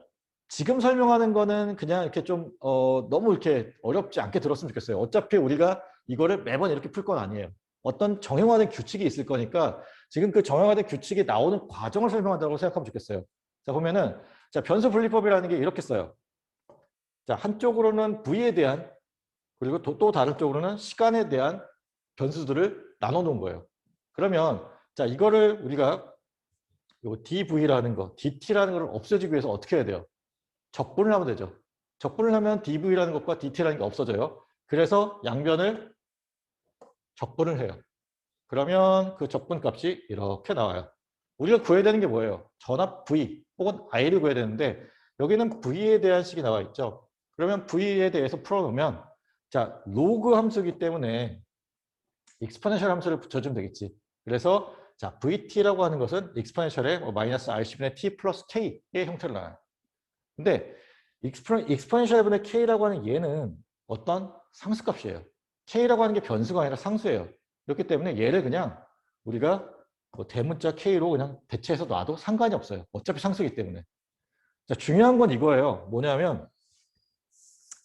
지금 설명하는 거는 그냥 이렇게 좀 너무 이렇게 어렵지 않게 들었으면 좋겠어요. 어차피 우리가 이거를 매번 이렇게 풀 건 아니에요. 어떤 정형화된 규칙이 있을 거니까 지금 그 정형화된 규칙이 나오는 과정을 설명한다고 생각하면 좋겠어요. 자, 보면은 자, 변수 분리법이라는 게 이렇게 써요. 자, 한쪽으로는 V에 대한 그리고 또 다른 쪽으로는 시간에 대한 변수들을 나눠 놓은 거예요. 그러면 자, 이거를 우리가 요 dv라는 거, dt라는 걸 없애주기 위해서 어떻게 해야 돼요? 적분을 하면 되죠. 적분을 하면 dv라는 것과 dt라는 게 없어져요. 그래서 양변을 적분을 해요. 그러면 그 적분 값이 이렇게 나와요. 우리가 구해야 되는 게 뭐예요? 전압 v 혹은 i를 구해야 되는데 여기는 v에 대한 식이 나와 있죠. 그러면 v에 대해서 풀어놓으면 자, 로그 함수이기 때문에 익스포넨셜 함수를 붙여주면 되겠지. 그래서 자, vt라고 하는 것은 익스포넨셜의 마이너스 rc분의 t 플러스 k의 형태로 나와요. 근데 익스포넨셜분의 k라고 하는 얘는 어떤 상수값이에요. k라고 하는 게 변수가 아니라 상수예요. 그렇기 때문에 얘를 그냥 우리가 뭐 대문자 k로 그냥 대체해서 놔도 상관이 없어요. 어차피 상수이기 때문에. 자, 중요한 건 이거예요. 뭐냐면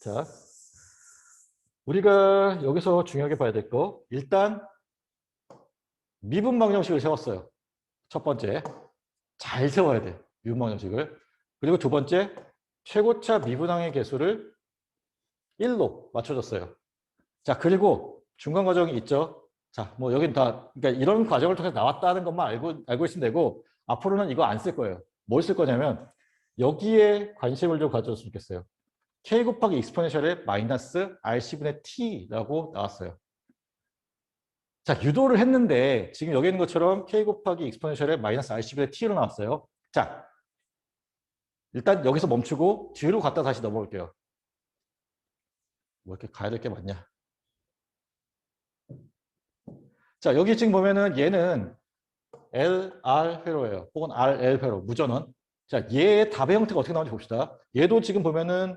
자, 우리가 여기서 중요하게 봐야 될 거 일단 미분 방정식을 세웠어요. 첫 번째, 잘 세워야 돼. 미분 방정식을. 그리고 두 번째, 최고차 미분항의 개수를 1로 맞춰줬어요. 자, 그리고 중간 과정이 있죠. 자, 뭐 여긴 다 그러니까 이런 과정을 통해서 나왔다는 것만 알고 있으면 되고 앞으로는 이거 안 쓸 거예요. 뭘 쓸 거냐면 여기에 관심을 좀 가져줬으면 좋겠어요. k 곱하기 익스포넨셜의 마이너스 rc분의 t라고 나왔어요. 자, 유도를 했는데 지금 여기 있는 것처럼 k 곱하기 익스포넨셜의 마이너스 rc분의 t로 나왔어요. 자, 일단 여기서 멈추고 뒤로 갔다 다시 넘어올게요. 뭐 이렇게 가야 될 게 많냐. 자, 여기 지금 보면은 얘는 LR 회로예요. 혹은 RL 회로, 무전원. 자, 얘의 답의 형태가 어떻게 나오는지 봅시다. 얘도 지금 보면은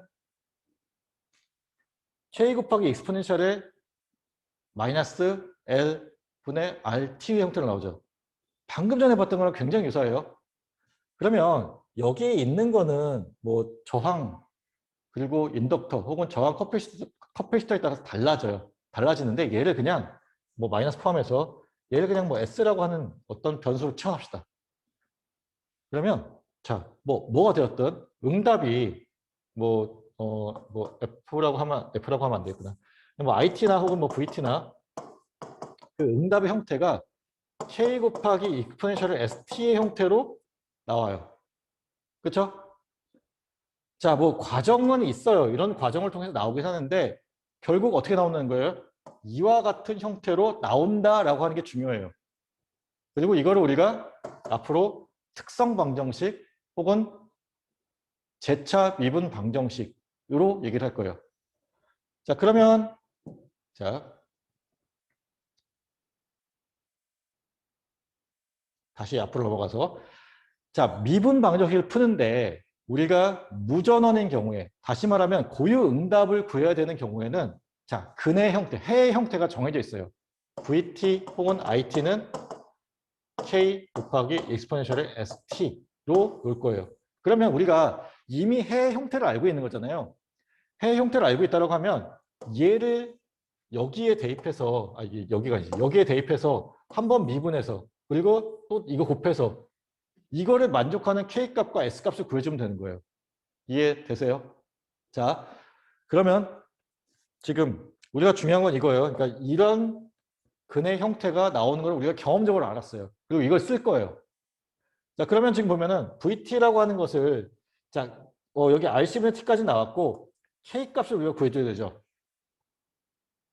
k 곱하기 익스포넨셜의 마이너스 L 분의 RT의 형태로 나오죠. 방금 전에 봤던 거랑 굉장히 유사해요. 그러면 여기에 있는 거는 뭐 저항 그리고 인덕터 혹은 저항 커패시터에 따라서 달라져요. 달라지는데 얘를 그냥 뭐 마이너스 포함해서 얘를 그냥 뭐 S라고 하는 어떤 변수로 채워합시다. 그러면 자, 뭐가 되었든 응답이 뭐 F라고 하면 안 되겠구나. 뭐 IT나 혹은 뭐 VT나 그 응답의 형태가 K 곱하기 익스포넨셜의 ST의 형태로 나와요. 그렇죠? 자, 뭐 과정은 있어요. 이런 과정을 통해서 나오긴 하는데 결국 어떻게 나오는 거예요? 이와 같은 형태로 나온다라고 하는 게 중요해요. 그리고 이거를 우리가 앞으로 특성 방정식 혹은 재차 미분 방정식으로 얘기를 할 거예요. 자, 그러면 자, 다시 앞으로 넘어가서 자, 미분 방정식을 푸는데 우리가 무전원인 경우에 다시 말하면 고유 응답을 구해야 되는 경우에는 자, 근의 형태, 해의 형태가 정해져 있어요. VT 혹은 IT는 K 곱하기 익스포넨셜의 ST로 올 거예요. 그러면 우리가 이미 해의 형태를 알고 있는 거잖아요. 해의 형태를 알고 있다고 하면 얘를 여기에 대입해서 여기가 아니지. 여기에 대입해서 한번 미분해서 그리고 또 이거 곱해서 이거를 만족하는 K값과 S값을 구해주면 되는 거예요. 이해되세요? 자, 그러면 지금 우리가 중요한 건 이거예요. 그러니까 이런 근의 형태가 나오는 걸 우리가 경험적으로 알았어요. 그리고 이걸 쓸 거예요. 자, 그러면 지금 보면은 VT라고 하는 것을 자, 여기 RC분의 T까지 나왔고 K값을 우리가 구해줘야 되죠.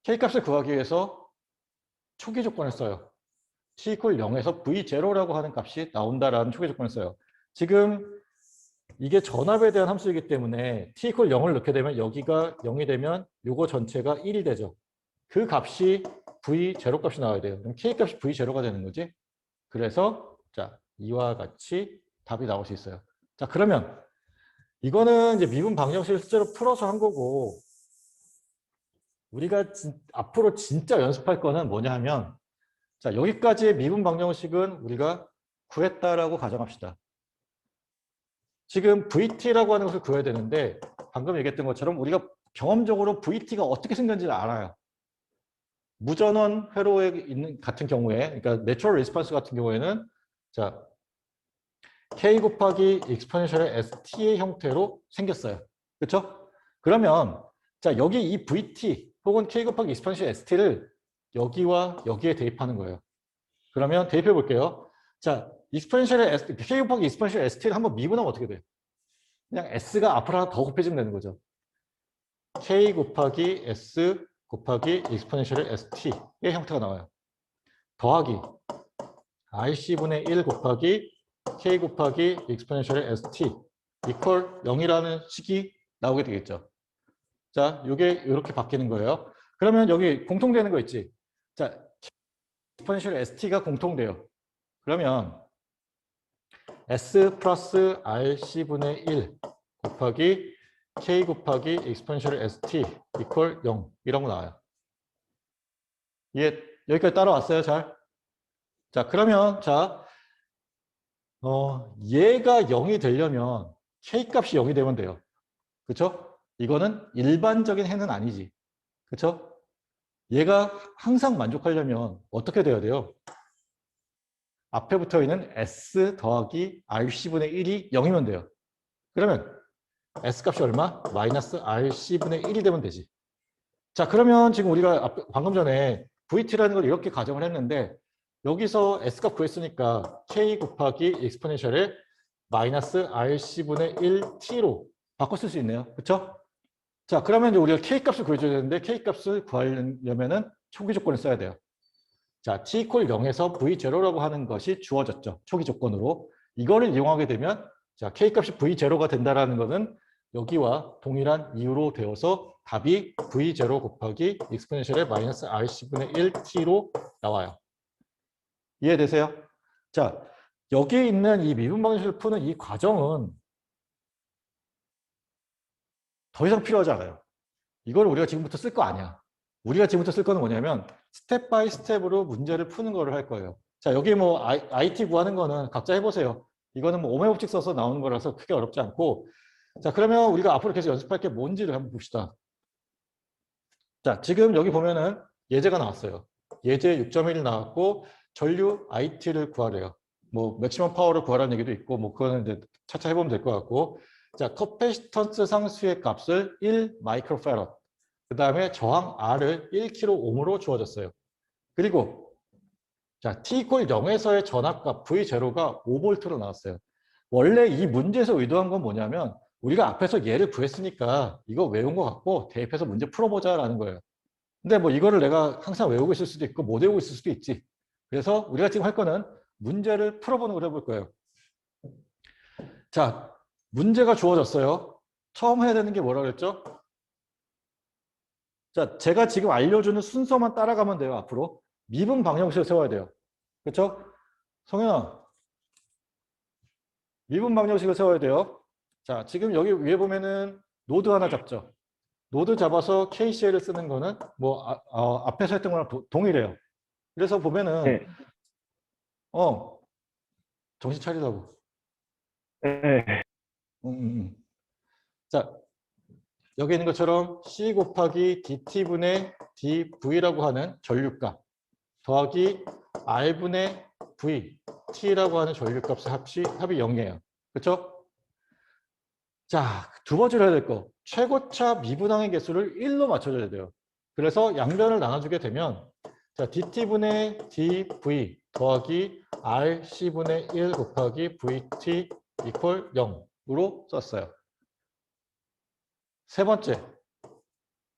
K값을 구하기 위해서 초기 조건을 써요. T 이퀄 0에서 V0라고 하는 값이 나온다라는 초기 조건을 써요. 지금 이게 전압에 대한 함수이기 때문에 T 이퀄 0을 넣게 되면 여기가 0이 되면 요거 전체가 1이 되죠. 그 값이 V0 값이 나와야 돼요. 그럼 K 값이 V0가 되는 거지. 그래서 자, 이와 같이 답이 나올 수 있어요. 자, 그러면 이거는 이제 미분 방정식을 실제로 풀어서 한 거고 우리가 앞으로 진짜 연습할 거는 뭐냐 하면 자, 여기까지의 미분 방정식은 우리가 구했다라고 가정합시다. 지금 VT라고 하는 것을 구해야 되는데 방금 얘기했던 것처럼 우리가 경험적으로 VT가 어떻게 생겼는지를 알아요. 무전원 회로에 있는 같은 경우에, 그러니까 내추럴 리스폰스 같은 경우에는 자 k 곱하기 익스포넨셜의 st의 형태로 생겼어요. 그렇죠? 그러면 자 여기 이 vt 혹은 k 곱하기 익스포넨셜 st를 여기와 여기에 대입하는 거예요. 그러면 대입해 볼게요. 자 익스포넨셜의 k 곱하기 익스포넨셜 st를 한번 미분하면 어떻게 돼요? 그냥 s가 앞으로 하나 더 곱해지면 되는 거죠. k 곱하기 s 곱하기 익스포넨셜의 st의 형태가 나와요. 더하기 rc분의 1 곱하기 k 곱하기 익스포넨셜의 st 이퀄 0이라는 식이 나오게 되겠죠. 자, 이게 이렇게 바뀌는 거예요. 그러면 여기 공통되는 거 있지? 자, 익스포넨셜 st가 공통돼요. 그러면 s 플러스 rc분의 1 곱하기 k 곱하기 익스포넨셜 st 이퀄 0 이런 거 나와요. 이게 여기까지 따라왔어요, 잘? 자, 그러면 자, 얘가 0이 되려면 k 값이 0이 되면 돼요. 그렇죠? 이거는 일반적인 해는 아니지. 그렇죠? 얘가 항상 만족하려면 어떻게 돼야 돼요? 앞에 붙어 있는 s 더하기 rc분의 1이 0이면 돼요. 그러면 s 값이 얼마? 마이너스 rc분의 1이 되면 되지. 자, 그러면 지금 우리가 방금 전에 vt라는 걸 이렇게 가정을 했는데 여기서 s값 구했으니까 k 곱하기 익스포넨셜에 마이너스 rc분의 1t로 바꿔 쓸 수 있네요. 그렇죠? 자, 그러면 이제 우리가 K값을 구해줘야 되는데 K값을 구하려면은 초기 조건을 써야 돼요. 자, T 이퀄 0에서 V0라고 하는 것이 주어졌죠. 초기 조건으로. 이거를 이용하게 되면 자, K값이 V0가 된다라는 것은 여기와 동일한 이유로 되어서 답이 V0 곱하기 익스포넨셜의 마이너스 RC분의 1T로 나와요. 이해되세요? 자, 여기에 있는 이 미분 방정식을 푸는 이 과정은 더 이상 필요하지 않아요. 이걸 우리가 지금부터 쓸 거 아니야. 우리가 지금부터 쓸 거는 뭐냐면 스텝 바이 스텝으로 문제를 푸는 거를 할 거예요. 자, 여기 뭐 IT 구하는 거는 각자 해보세요. 이거는 뭐 오메 법칙 써서 나오는 거라서 크게 어렵지 않고. 자, 그러면 우리가 앞으로 계속 연습할 게 뭔지를 한번 봅시다. 자, 지금 여기 보면은 예제가 나왔어요. 예제 6.1 나왔고 전류 IT를 구하래요. 뭐 맥시멈 파워를 구하라는 얘기도 있고 뭐 그거는 이제 차차 해보면 될 것 같고. 자, 커패시턴스 상수의 값을 1 마이크로파라드. 그 다음에 저항 R을 1kΩ로 주어졌어요. 그리고 자, T 이퀄 0에서의 전압값 V0가 5V로 나왔어요. 원래 이 문제에서 의도한 건 뭐냐면 우리가 앞에서 얘를 구했으니까 이거 외운 것 같고 대입해서 문제 풀어보자라는 거예요. 근데 뭐 이거를 내가 항상 외우고 있을 수도 있고 못 외우고 있을 수도 있지. 그래서 우리가 지금 할 거는 문제를 풀어보는 걸 해볼 거예요. 자, 문제가 주어졌어요. 처음 해야 되는 게 뭐라 그랬죠? 자, 제가 지금 알려주는 순서만 따라가면 돼요, 앞으로. 미분 방정식을 세워야 돼요. 그렇죠? 성현아, 미분 방정식을 세워야 돼요. 자, 지금 여기 위에 보면은 노드 하나 잡죠. 노드 잡아서 KCL을 쓰는 거는 뭐 앞에서 했던 거랑 동일해요. 그래서 보면은 네. 정신 차리라고. 네. 자, 여기 있는 것처럼 C 곱하기 DT분의 DV라고 하는 전류값 더하기 R분의 V, T라고 하는 전류값의 합이 0이에요. 그렇죠? 자, 두 번째로 해야 될 거. 최고차 미분항의 개수를 1로 맞춰줘야 돼요. 그래서 양변을 나눠주게 되면 자, DT분의 DV 더하기 RC분의 1 곱하기 VT 이퀄 0으로 썼어요. 세 번째.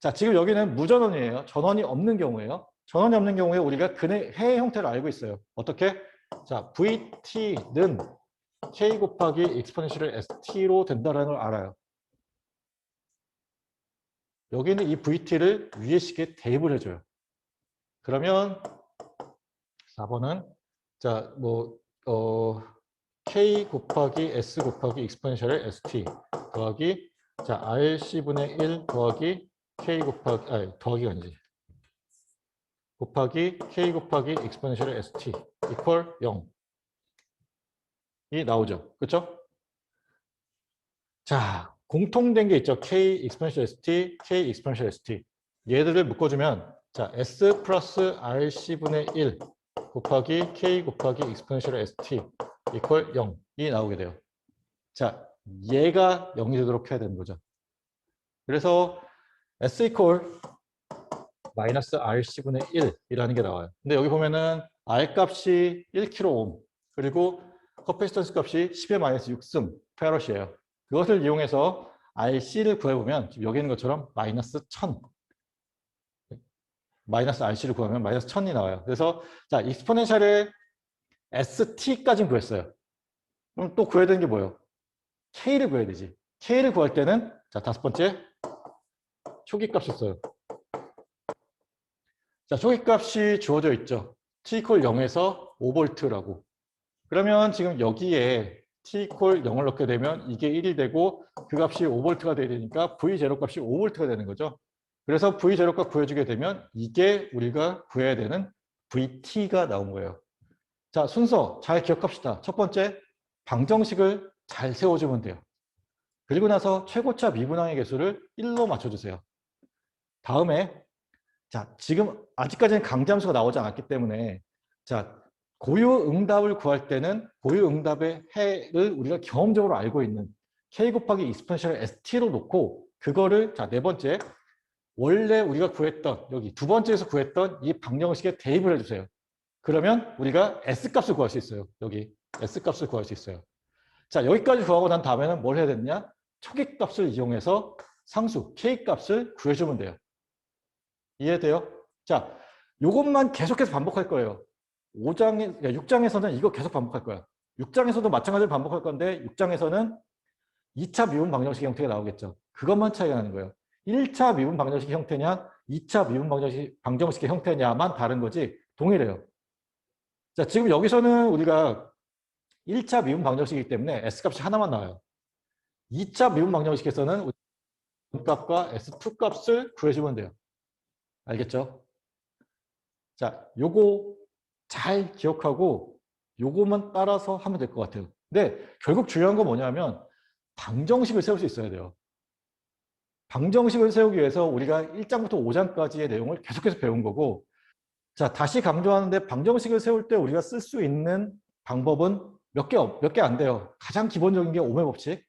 자, 지금 여기는 무전원이에요. 전원이 없는 경우에요. 전원이 없는 경우에 우리가 해의 형태를 알고 있어요. 어떻게? 자, VT는 K 곱하기 익스포넨셜 ST로 된다는 걸 알아요. 여기는 이 VT를 위의 식에 대입을 해줘요. 그러면 4번은 자, 뭐 K 곱하기 S 곱하기 익스포넨셜 ST 더하기 자, RC분의 1 더하기 K 곱하기 더하기가 아니지. 곱하기 K 곱하기 익스포넨셜 ST 이퀄 0이 나오죠. 그렇죠? 자, 공통된 게 있죠. K 익스포넨셜 ST, K 익스포넨셜 ST. 얘들을 묶어주면 자, S 플러스 RC분의 1 곱하기 K 곱하기 익스포넨셜 ST 이퀄 0이 나오게 돼요. 자, 얘가 0이 되도록 해야 되는 거죠. 그래서 S 이퀄 마이너스 RC분의 1이라는 게 나와요. 근데 여기 보면은 R 값이 1kΩ 그리고 커패시턴스 값이 10의 마이너스 6승 페럿이에요. 그것을 이용해서 RC를 구해보면 지금 여기 있는 것처럼 마이너스 1000 마이너스 RC를 구하면 마이너스 1000이 나와요. 그래서 자 익스포넨셜의 ST까지는 구했어요. 그럼 또 구해야 되는 게 뭐예요? K를 구해야 되지. K를 구할 때는 자 다섯 번째 초기값을 써요. 자, 초기값이 주어져 있죠. t 이퀄 0에서 5V라고. 그러면 지금 여기에 t 이퀄 0을 넣게 되면 이게 1이 되고 그 값이 5V가 돼야 되니까 V0 값이 5V가 되는 거죠. 그래서 V0 값 구해주게 되면 이게 우리가 구해야 되는 VT가 나온 거예요. 자, 순서 잘 기억합시다. 첫 번째, 방정식을 잘 세워주면 돼요. 그리고 나서 최고차 미분항의 개수를 1로 맞춰주세요. 다음에 자, 지금 아직까지는 강제함수가 나오지 않았기 때문에 자, 고유응답을 구할 때는 고유응답의 해를 우리가 경험적으로 알고 있는 k 곱하기 익스포넨셜 st로 놓고 그거를 자, 네 번째 원래 우리가 구했던 여기 두 번째에서 구했던 이 방정식에 대입을 해주세요. 그러면 우리가 s값을 구할 수 있어요. 여기 s값을 구할 수 있어요. 자, 여기까지 구하고 난 다음에는 뭘 해야 되느냐? 초기값을 이용해서 상수 k값을 구해주면 돼요. 이해돼요? 자, 요것만 계속해서 반복할 거예요. 6장에서는 이거 계속 반복할 거야. 6장에서도 마찬가지로 반복할 건데 6장에서는 2차 미분 방정식 형태가 나오겠죠. 그것만 차이가 나는 거예요. 1차 미분 방정식 형태냐 2차 미분 방정식의 형태냐만 다른 거지 동일해요. 자, 지금 여기서는 우리가 1차 미분 방정식이기 때문에 S값이 하나만 나와요. 2차 미분 방정식에서는 값과 S2 값을 구해주면 돼요. 알겠죠? 자, 요거 잘 기억하고 요거만 따라서 하면 될 것 같아요. 근데 결국 중요한 건 뭐냐면 방정식을 세울 수 있어야 돼요. 방정식을 세우기 위해서 우리가 1장부터 5장까지의 내용을 계속해서 배운 거고 자, 다시 강조하는데 방정식을 세울 때 우리가 쓸 수 있는 방법은 몇 개 안 돼요. 가장 기본적인 게 오메 법칙,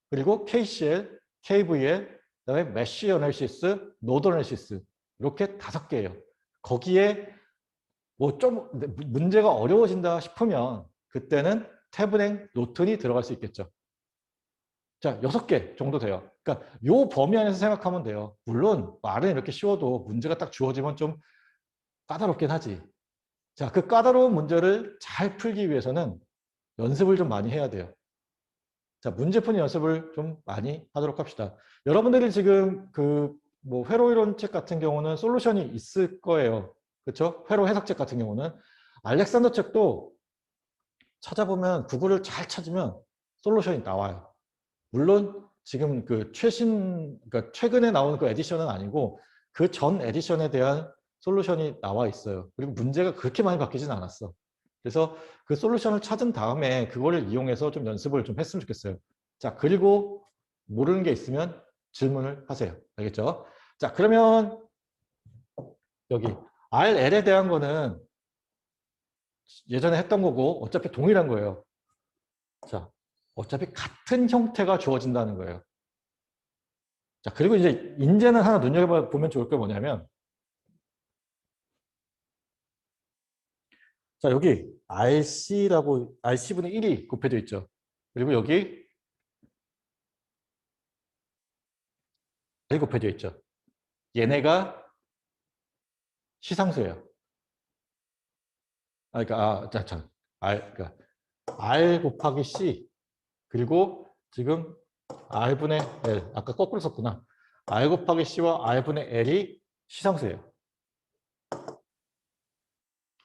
그리고 KCL, KVL, 그다음에 메쉬 어널시스, 노드 어널시스 이렇게 5개예요. 거기에 뭐 좀 문제가 어려워진다 싶으면 그때는 태블행 노튼이 들어갈 수 있겠죠. 자, 6개 정도 돼요. 그러니까 요 범위 안에서 생각하면 돼요. 물론 말은 이렇게 쉬워도 문제가 딱 주어지면 좀 까다롭긴 하지. 자, 그 까다로운 문제를 잘 풀기 위해서는 연습을 좀 많이 해야 돼요. 자, 문제 푸는 연습을 좀 많이 하도록 합시다. 여러분들이 지금 뭐 회로 이론 책 같은 경우는 솔루션이 있을 거예요. 그렇죠? 회로 해석책 같은 경우는 알렉산더 책도 찾아보면 구글을 잘 찾으면 솔루션이 나와요. 물론 지금 그러니까 최근에 나온 그 에디션은 아니고 그 전 에디션에 대한 솔루션이 나와 있어요. 그리고 문제가 그렇게 많이 바뀌진 않았어. 그래서 그 솔루션을 찾은 다음에 그거를 이용해서 좀 연습을 좀 했으면 좋겠어요. 자, 그리고 모르는 게 있으면 질문을 하세요. 알겠죠? 자, 그러면 여기 RL에 대한 거는 예전에 했던 거고 어차피 동일한 거예요. 자, 어차피 같은 형태가 주어진다는 거예요. 자, 그리고 이제 인제는 하나 눈여겨보면 좋을 게 뭐냐면 자, 여기 RC분의 1이 곱해져 있죠. 그리고 여기 1 곱해져 있죠. 얘네가 시상수예요. 그러니까 R 곱하기 C 그리고 지금 R분의 L 아까 거꾸로 썼구나. R 곱하기 C와 R분의 L이 시상수예요.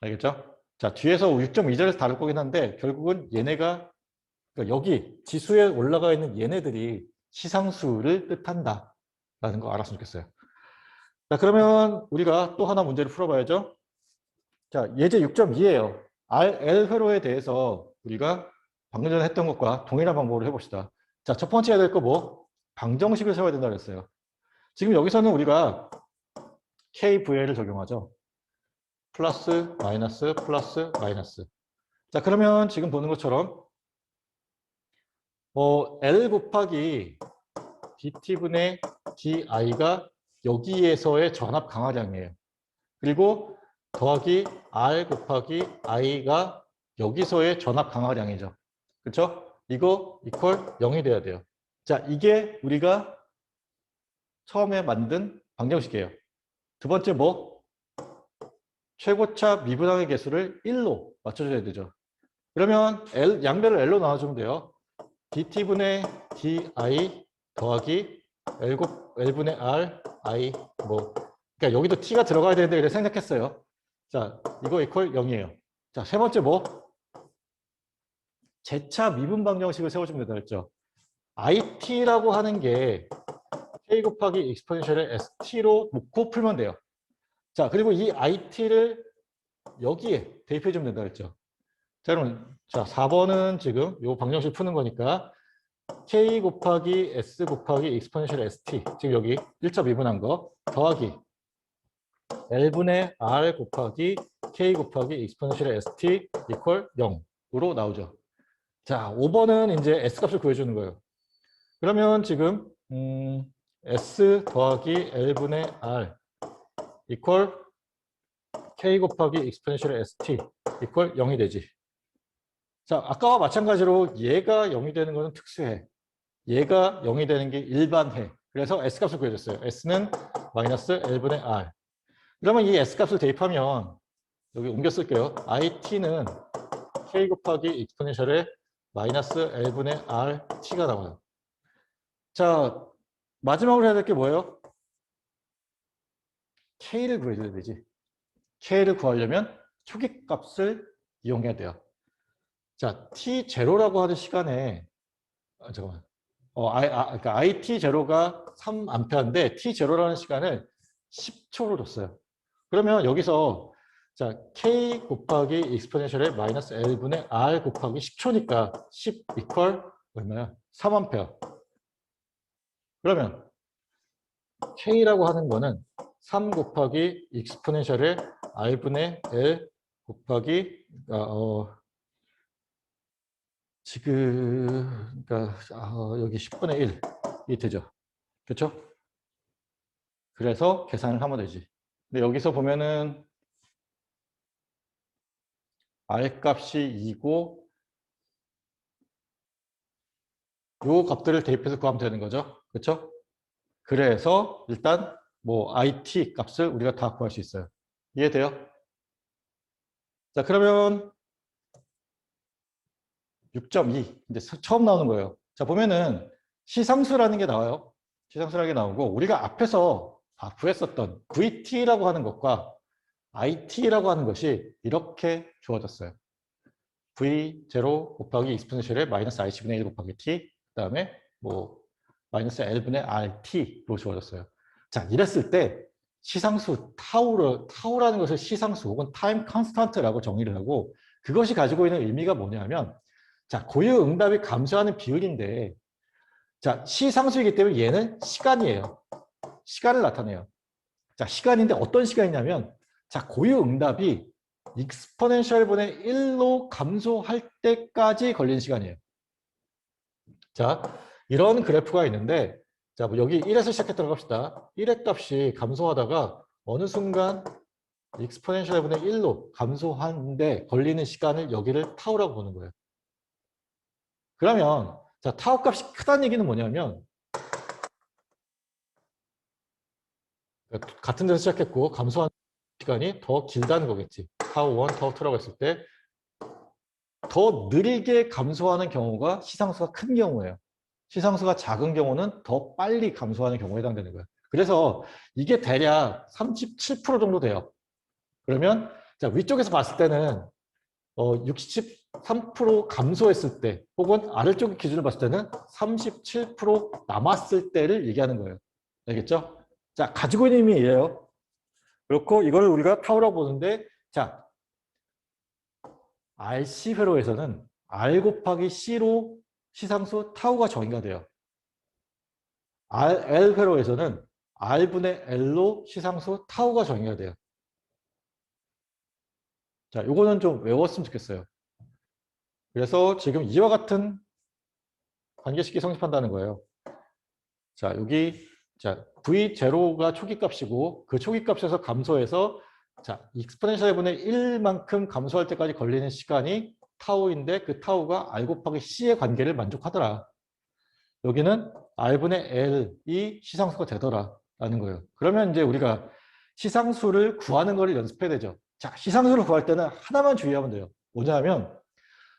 알겠죠? 자, 뒤에서 6.2절에서 다룰 거긴 한데 결국은 얘네가 그러니까 여기 지수에 올라가 있는 얘네들이 시상수를 뜻한다 라는 거 알았으면 좋겠어요. 자, 그러면 우리가 또 하나 문제를 풀어봐야죠. 자, 예제 6.2예요. RL 회로에 대해서 우리가 방금 전에 했던 것과 동일한 방법으로 해봅시다. 자, 첫 번째 해야 될 거 뭐? 방정식을 세워야 된다 그랬어요. 지금 여기서는 우리가 KVL을 적용하죠. 플러스, 마이너스, 플러스, 마이너스. 자, 그러면 지금 보는 것처럼 L 곱하기 dt분의 di가 여기에서의 전압 강화량이에요. 그리고 더하기 R 곱하기 I가 여기서의 전압 강화량이죠. 그렇죠? 이거 이퀄 0이 돼야 돼요. 자, 이게 우리가 처음에 만든 방정식이에요. 두 번째 뭐? 최고차 미분항의 개수를 1로 맞춰줘야 되죠. 그러면 양배를 L로 나눠주면 돼요. dt분의 di 더하기 L분의 R, I, 뭐. 그러니까 여기도 t가 들어가야 되는데 이렇게 생각했어요. 자, 이거 이퀄 0이에요. 자, 세 번째 뭐? 제차 미분 방정식을 세워주면 된다 했죠. it라고 하는 게 k 곱하기 익스포넨셜의 st로 놓고 풀면 돼요. 자, 그리고 이 it를 여기에 대입해 주면 된다 했죠. 자, 그럼 자, 4번은 지금 이 방정식 푸는 거니까 k 곱하기 s 곱하기 익스포넨셜 st, 지금 여기 1차 미분한 거 더하기 L분의 R 곱하기 K 곱하기 익스포넨셜 ST 이퀄 0으로 나오죠. 자, 5번은 이제 S값을 구해주는 거예요. 그러면 지금 S 더하기 L분의 R 이퀄 K 곱하기 익스포넨셜 ST 이퀄 0이 되지. 자, 아까와 마찬가지로 얘가 0이 되는 것은 특수해. 얘가 0이 되는 게 일반해. 그래서 S값을 구해줬어요. S는 마이너스 L분의 R. 그러면 이 S값을 대입하면 여기 옮겨 쓸게요. IT는 K 곱하기 익스포넨셜의 마이너스 L분의 RT가 나와요. 자, 마지막으로 해야 될 게 뭐예요? K를 구해줘야 되지. K를 구하려면 초기값을 이용해야 돼요. 자, T0라고 하는 시간에 잠깐만. 그러니까 IT0가 3A인데 T0라는 시간을 10초로 줬어요. 그러면 여기서 자, K 곱하기 익스포넨셜의 마이너스 L분의 R 곱하기 10초니까 10 이퀄 얼마야? 3A. 그러면 K라고 하는 거는 3 곱하기 익스포넨셜의 R분의 L 곱하기 지금 그러니까 여기 10분의 1이 되죠. 그렇죠? 그래서 계산을 하면 되지. 근데 여기서 보면은 R 값이 2고 요 값들을 대입해서 구하면 되는 거죠. 그렇죠? 그래서 일단 뭐 IT 값을 우리가 다 구할 수 있어요. 이해돼요? 자, 그러면 6.2 이제 처음 나오는 거예요. 자, 보면은 시상수라는 게 나와요. 시상수라는 게 나오고 우리가 앞에서 구했었던 VT라고 하는 것과 IT라고 하는 것이 이렇게 주어졌어요. V0 곱하기 익스포넨셜의 마이너스 IC분의 1 곱하기 T 그 다음에 뭐 마이너스 L분의 RT로 주어졌어요. 자, 이랬을 때 시상수 타우라는 것을 시상수 혹은 타임 컨스턴트라고 정의를 하고 그것이 가지고 있는 의미가 뭐냐면 자, 고유응답이 감소하는 비율인데 자, 시상수이기 때문에 얘는 시간이에요. 시간을 나타내요. 자, 시간인데 어떤 시간이냐면 자, 고유응답이 익스포넨셜분의 1로 감소할 때까지 걸린 시간이에요. 자, 이런 그래프가 있는데 자, 뭐 여기 1에서 시작했다고 합시다. 1의 값이 감소하다가 어느 순간 익스포넨셜분의 1로 감소하는데 걸리는 시간을 여기를 타우라고 보는 거예요. 그러면 자, 타우 값이 크다는 얘기는 뭐냐면 같은 데서 시작했고 감소하는 시간이 더 길다는 거겠지. 타우 1, 타우 2라고 했을 때 더 느리게 감소하는 경우가 시상수가 큰 경우예요. 시상수가 작은 경우는 더 빨리 감소하는 경우에 해당되는 거예요. 그래서 이게 대략 37% 정도 돼요. 그러면 자, 위쪽에서 봤을 때는 63% 감소했을 때 혹은 아래쪽 기준을 봤을 때는 37% 남았을 때를 얘기하는 거예요. 알겠죠? 자, 가지고 있는 의미예요. 그렇고 이거를 우리가 타우라고 보는데 자, RC 회로에서는 R 곱하기 C로 시상수 타우가 정의가 돼요. L 회로에서는 R분의 L로 시상수 타우가 정의가 돼요. 자, 요거는 좀 외웠으면 좋겠어요. 그래서 지금 이와 같은 관계식이 성립한다는 거예요. 자, 여기 자, V0가 초기값이고 그 초기값에서 감소해서 자, 익스포넨셜 분의 1만큼 감소할 때까지 걸리는 시간이 타우인데 그 타우가 R 곱하기 C의 관계를 만족하더라. 여기는 R분의 L이 시상수가 되더라 라는 거예요. 그러면 이제 우리가 시상수를 구하는 거를 연습해야 되죠. 자, 시상수를 구할 때는 하나만 주의하면 돼요. 뭐냐면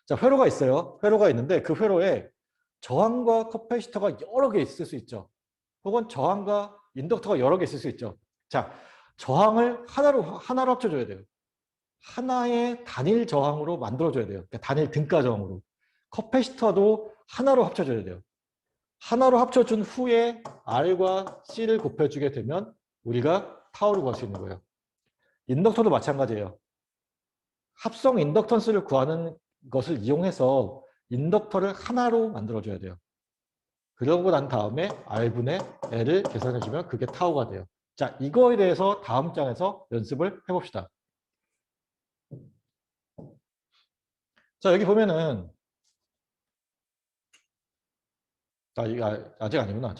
자, 회로가 있어요. 회로가 있는데 그 회로에 저항과 커패시터가 여러 개 있을 수 있죠. 혹은 저항과 인덕터가 여러 개 있을 수 있죠. 자, 저항을 하나로 합쳐줘야 돼요. 하나의 단일 저항으로 만들어줘야 돼요. 그러니까 단일 등가 저항으로. 커패시터도 하나로 합쳐줘야 돼요. 하나로 합쳐준 후에 R과 C를 곱해주게 되면 우리가 타우를 구할 수 있는 거예요. 인덕터도 마찬가지예요. 합성 인덕턴스를 구하는 것을 이용해서 인덕터를 하나로 만들어줘야 돼요. 그러고 난 다음에 R분의 L을 계산해주면 그게 타우가 돼요. 자, 이거에 대해서 다음 장에서 연습을 해봅시다. 자, 여기 보면은 아직 아니구나.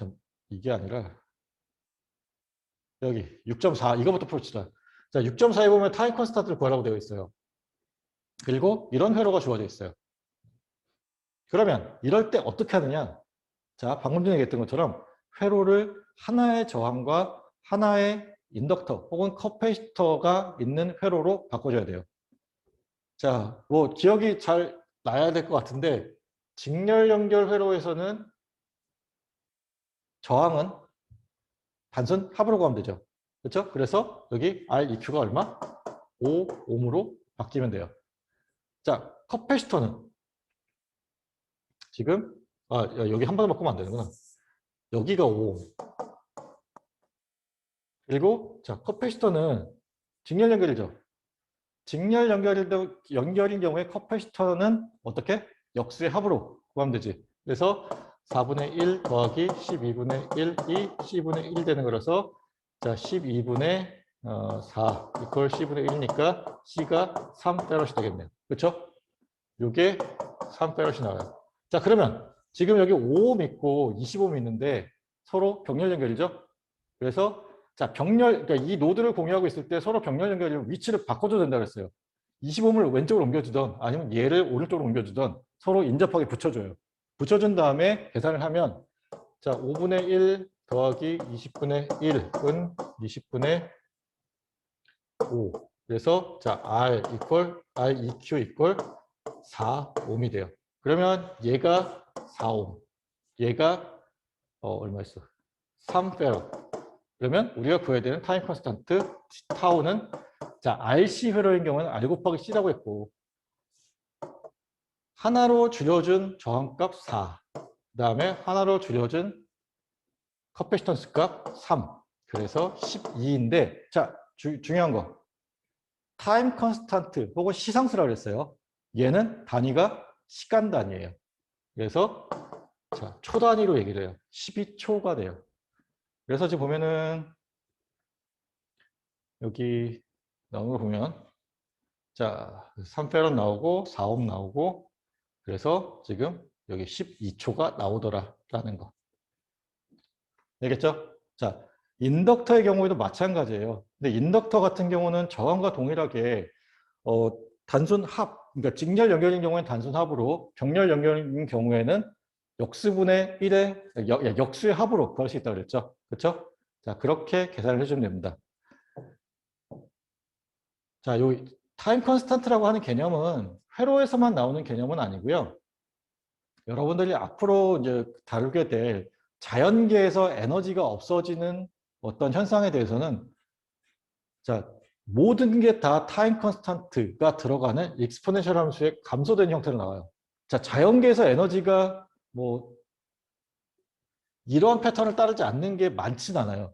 이게 아니라 여기 6.4 이거부터 풀읍시다. 자, 6.4에 보면 타임 컨스탄트를 구하라고 되어 있어요. 그리고 이런 회로가 주어져 있어요. 그러면 이럴 때 어떻게 하느냐? 자, 방금 전에 얘기했던 것처럼 회로를 하나의 저항과 하나의 인덕터 혹은 커패시터가 있는 회로로 바꿔줘야 돼요. 자, 뭐 기억이 잘 나야 될 것 같은데 직렬 연결 회로에서는 저항은 단순 합으로 구하면 되죠. 그렇죠? 그래서 여기 REQ가 얼마? 5옴으로 바뀌면 돼요. 자, 커패시터는 지금 여기 한 번에 바꾸면 안 되는구나. 여기가 5옴. 그리고 자, 커패시터는 직렬 연결이죠. 직렬 연결인 경우에 커패시터는 어떻게? 역수의 합으로 구하면 되지. 그래서 4분의 1 더하기 12분의 1이 C분의 1 되는 거라서 자, 12분의 4 이퀄 C분의 1이니까 C가 3페럿이 되겠네요. 그렇죠? 이게 3페럿이 나와요. 자, 그러면 지금 여기 5옴 있고 25옴 있는데 서로 병렬 연결이죠? 그래서 자, 그러니까 이 노드를 공유하고 있을 때 서로 병렬 연결을 위치를 바꿔줘도 된다고 했어요. 25옴을 왼쪽으로 옮겨주던 아니면 얘를 오른쪽으로 옮겨주던 서로 인접하게 붙여줘요. 붙여준 다음에 계산을 하면 자, 5분의 1 더하기 20분의 1은 20분의 5. 그래서 자, REQ 이퀄 4옴이 돼요. 그러면 얘가 4옴. 얘가 얼마였어? 3페럿. 그러면 우리가 구해야 되는 타임 컨스탄트 타우는 자, RC 회로인 경우는 R 곱하기 C라고 했고 하나로 줄여준 저항값 4. 그다음에 하나로 줄여준 커패시턴스 값 3. 그래서 12인데 자, 중요한 거. 타임 컨스탄트 혹은 시상수라고 그랬어요. 얘는 단위가 시간 단위예요. 그래서 자, 초 단위로 얘기를 해요. 12초가 돼요. 그래서 지금 보면은 여기 나오는 거 보면 자, 3페럿 나오고 4옴 나오고 그래서 지금 여기 12초가 나오더라라는 거. 알겠죠? 자, 인덕터의 경우에도 마찬가지예요. 근데 인덕터 같은 경우는 저항과 동일하게 단순 합, 그러니까 직렬 연결인 경우에는 단순 합으로 병렬 연결인 경우에는 역수분의 1의 역수의 합으로 구할 수 있다고 그랬죠? 그렇죠? 자, 그렇게 계산을 해주면 됩니다. 자, 요 타임 컨스탄트라고 하는 개념은 회로에서만 나오는 개념은 아니고요. 여러분들이 앞으로 이제 다루게 될 자연계에서 에너지가 없어지는 어떤 현상에 대해서는 자, 모든 게 다 타임 컨스탄트가 들어가는 익스포넨셜 함수의 감소된 형태로 나와요. 자, 자연계에서 에너지가 뭐 이러한 패턴을 따르지 않는 게 많진 않아요.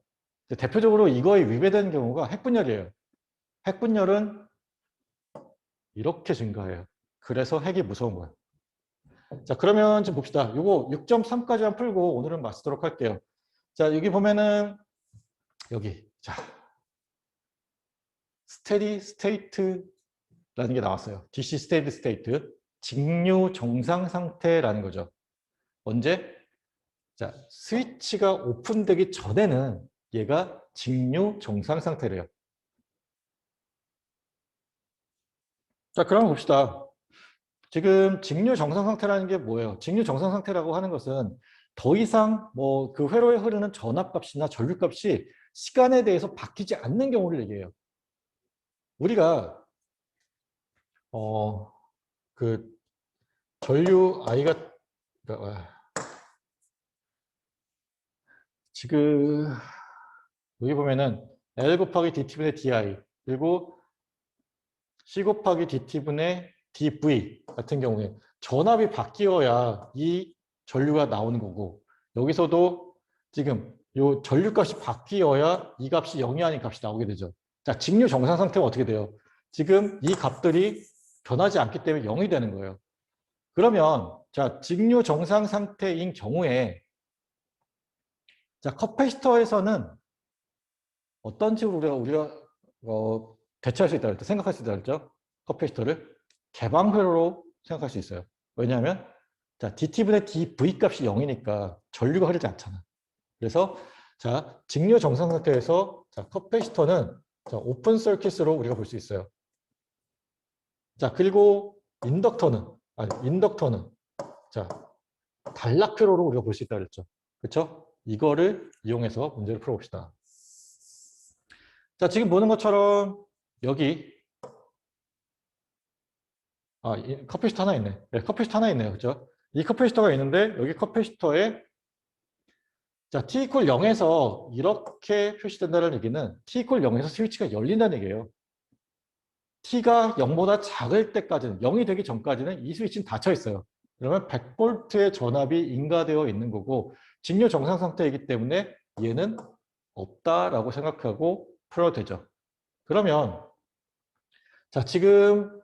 대표적으로 이거에 위배되는 경우가 핵분열이에요. 핵분열은 이렇게 증가해요. 그래서 핵이 무서운 거예요. 자, 그러면 좀 봅시다. 이거 6.3까지만 풀고 오늘은 마치도록 할게요. 자, 여기 보면은 여기 자 스테디 스테이트라는 게 나왔어요. DC 스테디 스테이트 직류 정상 상태라는 거죠. 언제? 자 스위치가 오픈되기 전에는 얘가 직류 정상 상태래요. 자 그럼 봅시다. 지금 직류 정상 상태라는 게 뭐예요? 직류 정상 상태라고 하는 것은 더 이상 뭐 그 회로에 흐르는 전압값이나 전류값이 시간에 대해서 바뀌지 않는 경우를 얘기해요. 우리가 그 전류 I가 지금 여기 보면은 L 곱하기 DT분의 DI 그리고 C 곱하기 DT분의 DV 같은 경우에 전압이 바뀌어야 이 전류가 나오는 거고 여기서도 지금 이 전류값이 바뀌어야 이 값이 0이 아닌 값이 나오게 되죠. 자, 직류 정상 상태가 어떻게 돼요? 지금 이 값들이 변하지 않기 때문에 0이 되는 거예요. 그러면 자, 직류 정상 상태인 경우에 자, 커패시터에서는 어떤 식으로 우리가 대처할 수 있다고 했죠? 생각할 수 있다고 했죠? 커패시터를 개방 회로로 생각할 수 있어요. 왜냐하면 자, DT분의 DV 값이 0이니까 전류가 흐르지 않잖아. 그래서 자, 직류 정상 상태에서 자, 커패시터는 자, 오픈 서킷으로 우리가 볼 수 있어요. 자, 그리고 인덕터는 자, 단락 회로로 우리가 볼 수 있다고 그랬죠. 그렇죠? 이거를 이용해서 문제를 풀어봅시다. 자, 지금 보는 것처럼 여기 커패시터 하나 있네. 네, 커패시터 하나 있네요. 그렇죠? 이 커패시터가 있는데 여기 커패시터에 자, t 이퀄 0에서 이렇게 표시된다는 얘기는 t 이퀄 0에서 스위치가 열린다는 얘기예요. t가 0보다 작을 때까지는 0이 되기 전까지는 이 스위치는 닫혀 있어요. 그러면 100V의 전압이 인가되어 있는 거고 직류 정상 상태이기 때문에 얘는 없다라고 생각하고 풀어도 되죠. 그러면 자, 지금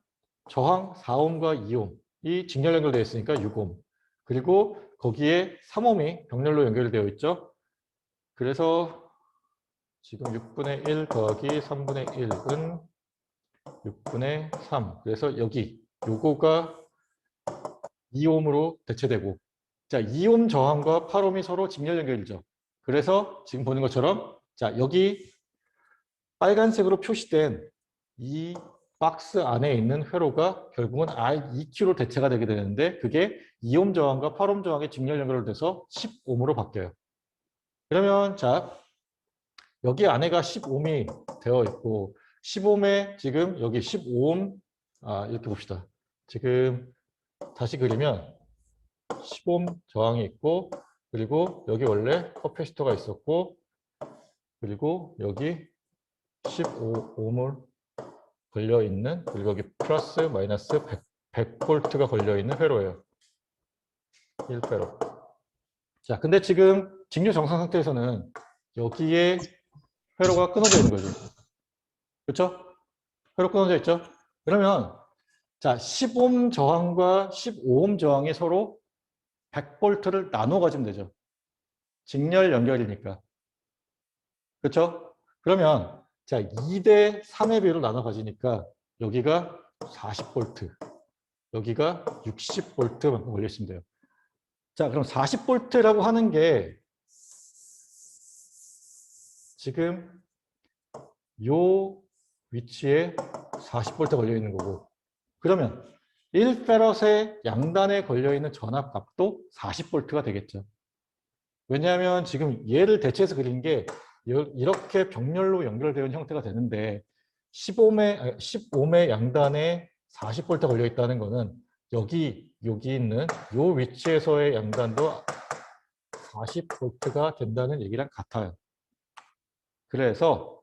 저항 4옴과 2옴이 직렬 연결되어 있으니까 6옴. 그리고 거기에 3옴이 병렬로 연결되어 있죠. 그래서 지금 6분의 1 더하기 3분의 1은 6분의 3. 그래서 여기 요거가 2옴으로 대체되고 자, 2옴 저항과 8옴이 서로 직렬 연결이죠. 그래서 지금 보는 것처럼 자, 여기 빨간색으로 표시된 이 박스 안에 있는 회로가 결국은 REQ로 대체가 되게 되는데 그게 2옴 저항과 8옴 저항의 직렬 연결돼서 10옴으로 바뀌어요. 그러면 자 여기 안에가 10옴이 되어 있고 10옴에 지금 여기 15옴 이렇게 봅시다. 지금 다시 그리면 10옴 저항이 있고 그리고 여기 원래 커패시터가 있었고 그리고 여기 15옴을 걸려있는 그리고 여기 플러스 마이너스 100V가 걸려있는 회로예요. 1회로. 자, 근데 지금 직류 정상 상태에서는 여기에 회로가 끊어져 있는 거죠. 그렇죠? 회로 끊어져 있죠? 그러면 자, 10옴 저항과 15옴 저항이 서로 100V를 나눠 가지면 되죠. 직렬 연결이니까. 그렇죠? 그러면 자, 2대 3의 비율로 나눠 가지니까 여기가 40V, 여기가 60V만큼 걸려 있으면 돼요. 자, 그럼 40V라고 하는 게 지금 요 위치에 40V 걸려 있는 거고 그러면 1페럿의 양단에 걸려 있는 전압값도 40V가 되겠죠. 왜냐하면 지금 얘를 대체해서 그린 게 이렇게 병렬로 연결되어 있는 형태가 되는데 15옴의 양단에 40V 걸려 있다는 거는 여기 있는 이 위치에서의 양단도 40V가 된다는 얘기랑 같아요. 그래서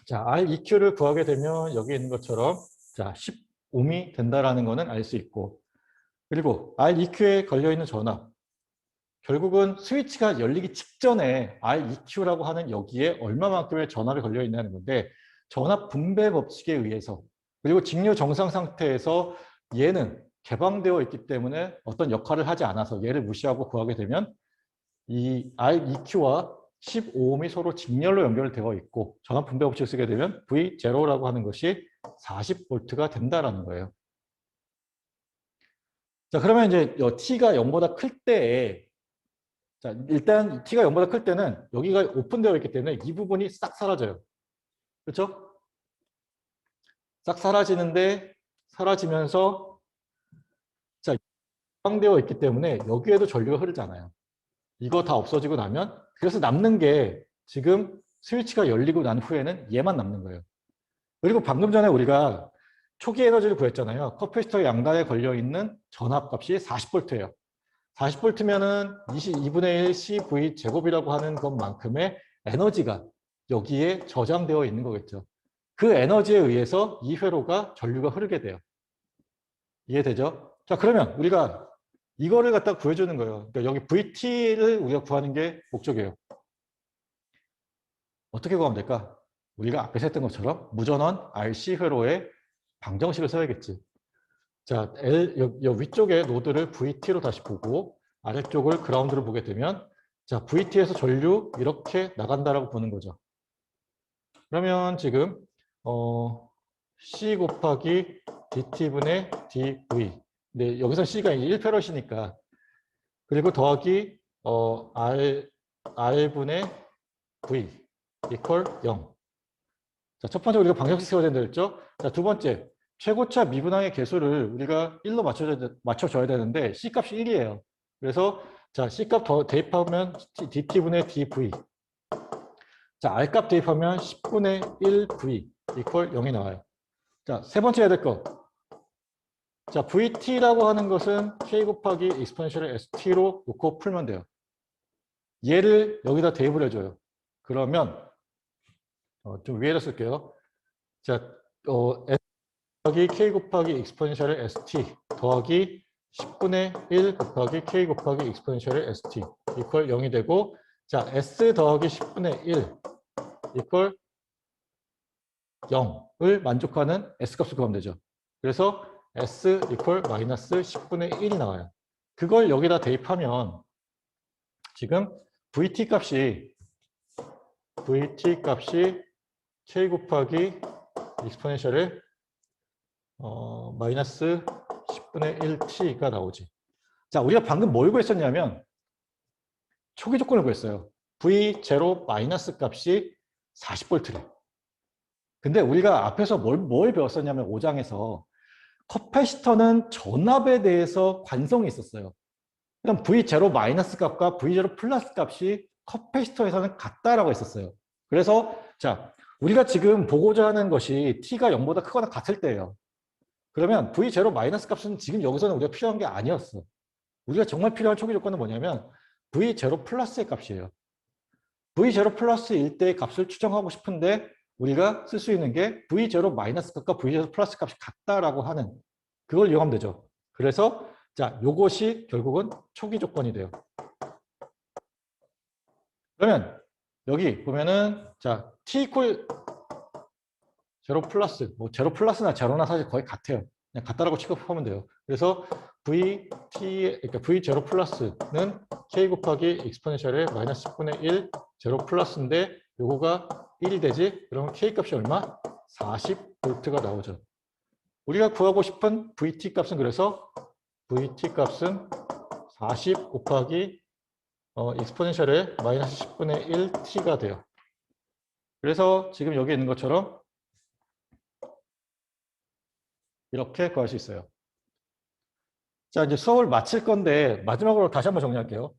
자, REQ를 구하게 되면 여기 있는 것처럼 자, 10옴이 된다라는 거는 알 수 있고 그리고 REQ에 걸려 있는 전압 결국은 스위치가 열리기 직전에 REQ라고 하는 여기에 얼마만큼의 전압이 걸려 있냐는 건데 전압 분배 법칙에 의해서 그리고 직류 정상 상태에서 얘는 개방되어 있기 때문에 어떤 역할을 하지 않아서 얘를 무시하고 구하게 되면 이 REQ와 15옴이 서로 직렬로 연결되어 있고 전압 분배 법칙을 쓰게 되면 V0라고 하는 것이 40V가 된다라는 거예요. 자, 그러면 이제 T가 0보다 클 때에 자, 일단 T가 0보다 클 때는 여기가 오픈되어 있기 때문에 이 부분이 싹 사라져요. 그렇죠? 싹 사라지는데 사라지면서 자, 포함되어 있기 때문에 여기에도 전류가 흐르잖아요. 이거 다 없어지고 나면 그래서 남는 게 지금 스위치가 열리고 난 후에는 얘만 남는 거예요. 그리고 방금 전에 우리가 초기 에너지를 구했잖아요. 커피시터 양단에 걸려있는 전압값이 40V예요. 40V면은 22분의 1 CV 제곱이라고 하는 것만큼의 에너지가 여기에 저장되어 있는 거겠죠. 그 에너지에 의해서 이 회로가 전류가 흐르게 돼요. 이해되죠? 자, 그러면 우리가 이거를 갖다 구해주는 거예요. 그러니까 여기 VT를 우리가 구하는 게 목적이에요. 어떻게 구하면 될까? 우리가 앞에서 했던 것처럼 무전원 RC 회로에 방정식을 써야겠지. 자, 여 위쪽에 노드를 VT로 다시 보고 아래쪽을 그라운드로 보게 되면 자, VT에서 전류 이렇게 나간다라고 보는 거죠. 그러면 지금 C 곱하기 DT분의 DV. 근데 여기서 C가 1페럿이니까 그리고 더하기 R분의 V 이퀄 0. 자, 첫 번째 우리가 방정식 세워야 된다 했죠. 자, 두 번째 최고차 미분항의 개수를 우리가 1로 맞춰줘야 되는데 C 값이 1이에요. 그래서 자, C 값 더 대입하면 DT분의 DV. 자, R 값 대입하면 10분의 1V 이퀄 0이 나와요. 자, 세 번째 해야 될 거. 자, VT라고 하는 것은 K 곱하기 익스포넨셜의 ST로 놓고 풀면 돼요. 얘를 여기다 대입을 해줘요. 그러면 좀 위에다 쓸게요. 자, S 더하기 K 곱하기 익스포넨셜의 ST 더하기 10분의 1 곱하기 K 곱하기 익스포넨셜의 ST 이퀄 0이 되고 자, S 더하기 10분의 1 이퀄 0을 만족하는 S값을 구하면 되죠. 그래서 S 이퀄 마이너스 10분의 1이 나와요. 그걸 여기다 대입하면 지금 VT 값이 K 곱하기 익스포넨셜의 마이너스 10분의 1t가 나오지. 자, 우리가 방금 뭘 구했었냐면 초기 조건을 구했어요. V0 마이너스 값이 40V래. 근데 우리가 앞에서 뭘 배웠었냐면 5장에서 커패시터는 전압에 대해서 관성이 있었어요. 그럼 V0 마이너스 값과 V0 플러스 값이 커패시터에서는 같다라고 했었어요. 그래서 자, 우리가 지금 보고자 하는 것이 T가 0보다 크거나 같을 때예요. 그러면 V0 마이너스 값은 지금 여기서는 우리가 필요한 게 아니었어. 우리가 정말 필요한 초기 조건은 뭐냐면 V0 플러스의 값이에요. V0 플러스일 때의 값을 추정하고 싶은데 우리가 쓸 수 있는 게 V0 마이너스 값과 V0 플러스 값이 같다라고 하는 그걸 이용하면 되죠. 그래서 자, 요것이 결국은 초기 조건이 돼요. 그러면 여기 보면은 자, T 이퀄 0 플러스 뭐 0 플러스나 제로나 사실 거의 같아요. 그냥 같다라고 취급하면 돼요. 그래서 그러니까 V0 플러스는 K 곱하기 익스포넨셜의 마이너스 10분의 1 0 플러스인데 요거가 1이 되지? 그러면 K 값이 얼마? 40V가 나오죠. 우리가 구하고 싶은 VT 값은 그래서 VT 값은 40 곱하기 익스포넨셜의 마이너스 10분의 1t가 돼요. 그래서 지금 여기 있는 것처럼 이렇게 구할 수 있어요. 자, 이제 수업을 마칠 건데 마지막으로 다시 한번 정리할게요.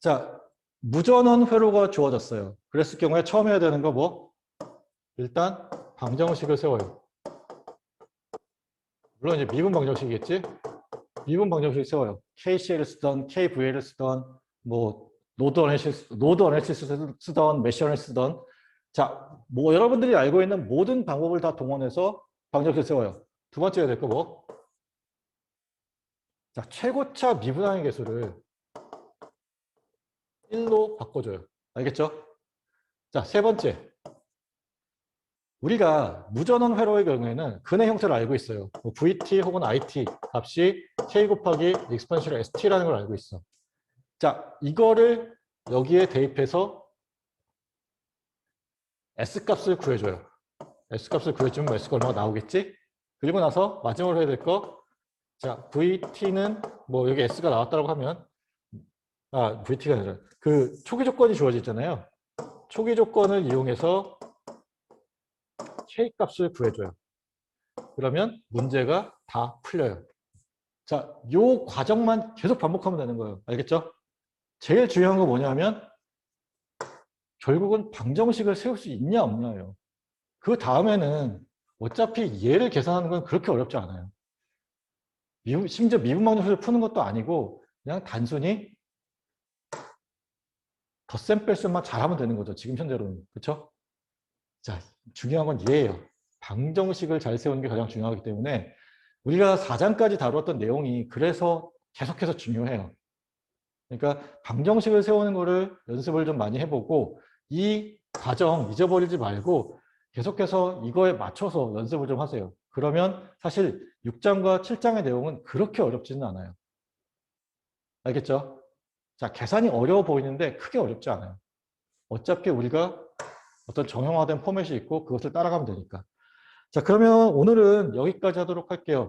자, 무전원 회로가 주어졌어요. 그랬을 경우에 처음 해야 되는 거 뭐? 일단 방정식을 세워요. 물론 이제 미분 방정식이겠지? 미분 방정식 세워요. KCL을 쓰던 KVL을 쓰던 뭐 노드 어널리시스 쓰던 메시 어널리시스 쓰던 자, 뭐 여러분들이 알고 있는 모든 방법을 다 동원해서 방정식을 세워요. 두 번째 해야 될 거 뭐? 자, 최고차 미분항의 개수를 1로 바꿔줘요. 알겠죠? 자, 세 번째. 우리가 무전원 회로의 경우에는 근의 형태를 알고 있어요. 뭐 VT 혹은 IT 값이 K 곱하기 익스포넨셜 ST라는 걸 알고 있어. 자, 이거를 여기에 대입해서 S값을 구해줘요. S값을 구해주면 뭐 S가 얼마가 나오겠지? 그리고 나서 마지막으로 해야 될 거, 자, VT는 뭐 여기 S가 나왔다고 하면, VT가 아니라 그 초기 조건이 주어져 있잖아요. 초기 조건을 이용해서 K값을 구해줘요. 그러면 문제가 다 풀려요. 자, 요 과정만 계속 반복하면 되는 거예요. 알겠죠? 제일 중요한 거 뭐냐면 결국은 방정식을 세울 수 있냐 없냐예요. 그 다음에는 어차피 얘를 계산하는 건 그렇게 어렵지 않아요. 심지어 미분방정식을 푸는 것도 아니고 그냥 단순히 덧셈 뺄셈만 잘하면 되는 거죠. 지금 현재로는. 그렇죠? 자, 중요한 건 얘예요. 방정식을 잘 세우는 게 가장 중요하기 때문에 우리가 4장까지 다루었던 내용이 그래서 계속해서 중요해요. 그러니까 방정식을 세우는 거를 연습을 좀 많이 해보고 이 과정 잊어버리지 말고 계속해서 이거에 맞춰서 연습을 좀 하세요. 그러면 사실 6장과 7장의 내용은 그렇게 어렵지는 않아요. 알겠죠? 자, 계산이 어려워 보이는데 크게 어렵지 않아요. 어차피 우리가 어떤 정형화된 포맷이 있고 그것을 따라가면 되니까. 자, 그러면 오늘은 여기까지 하도록 할게요.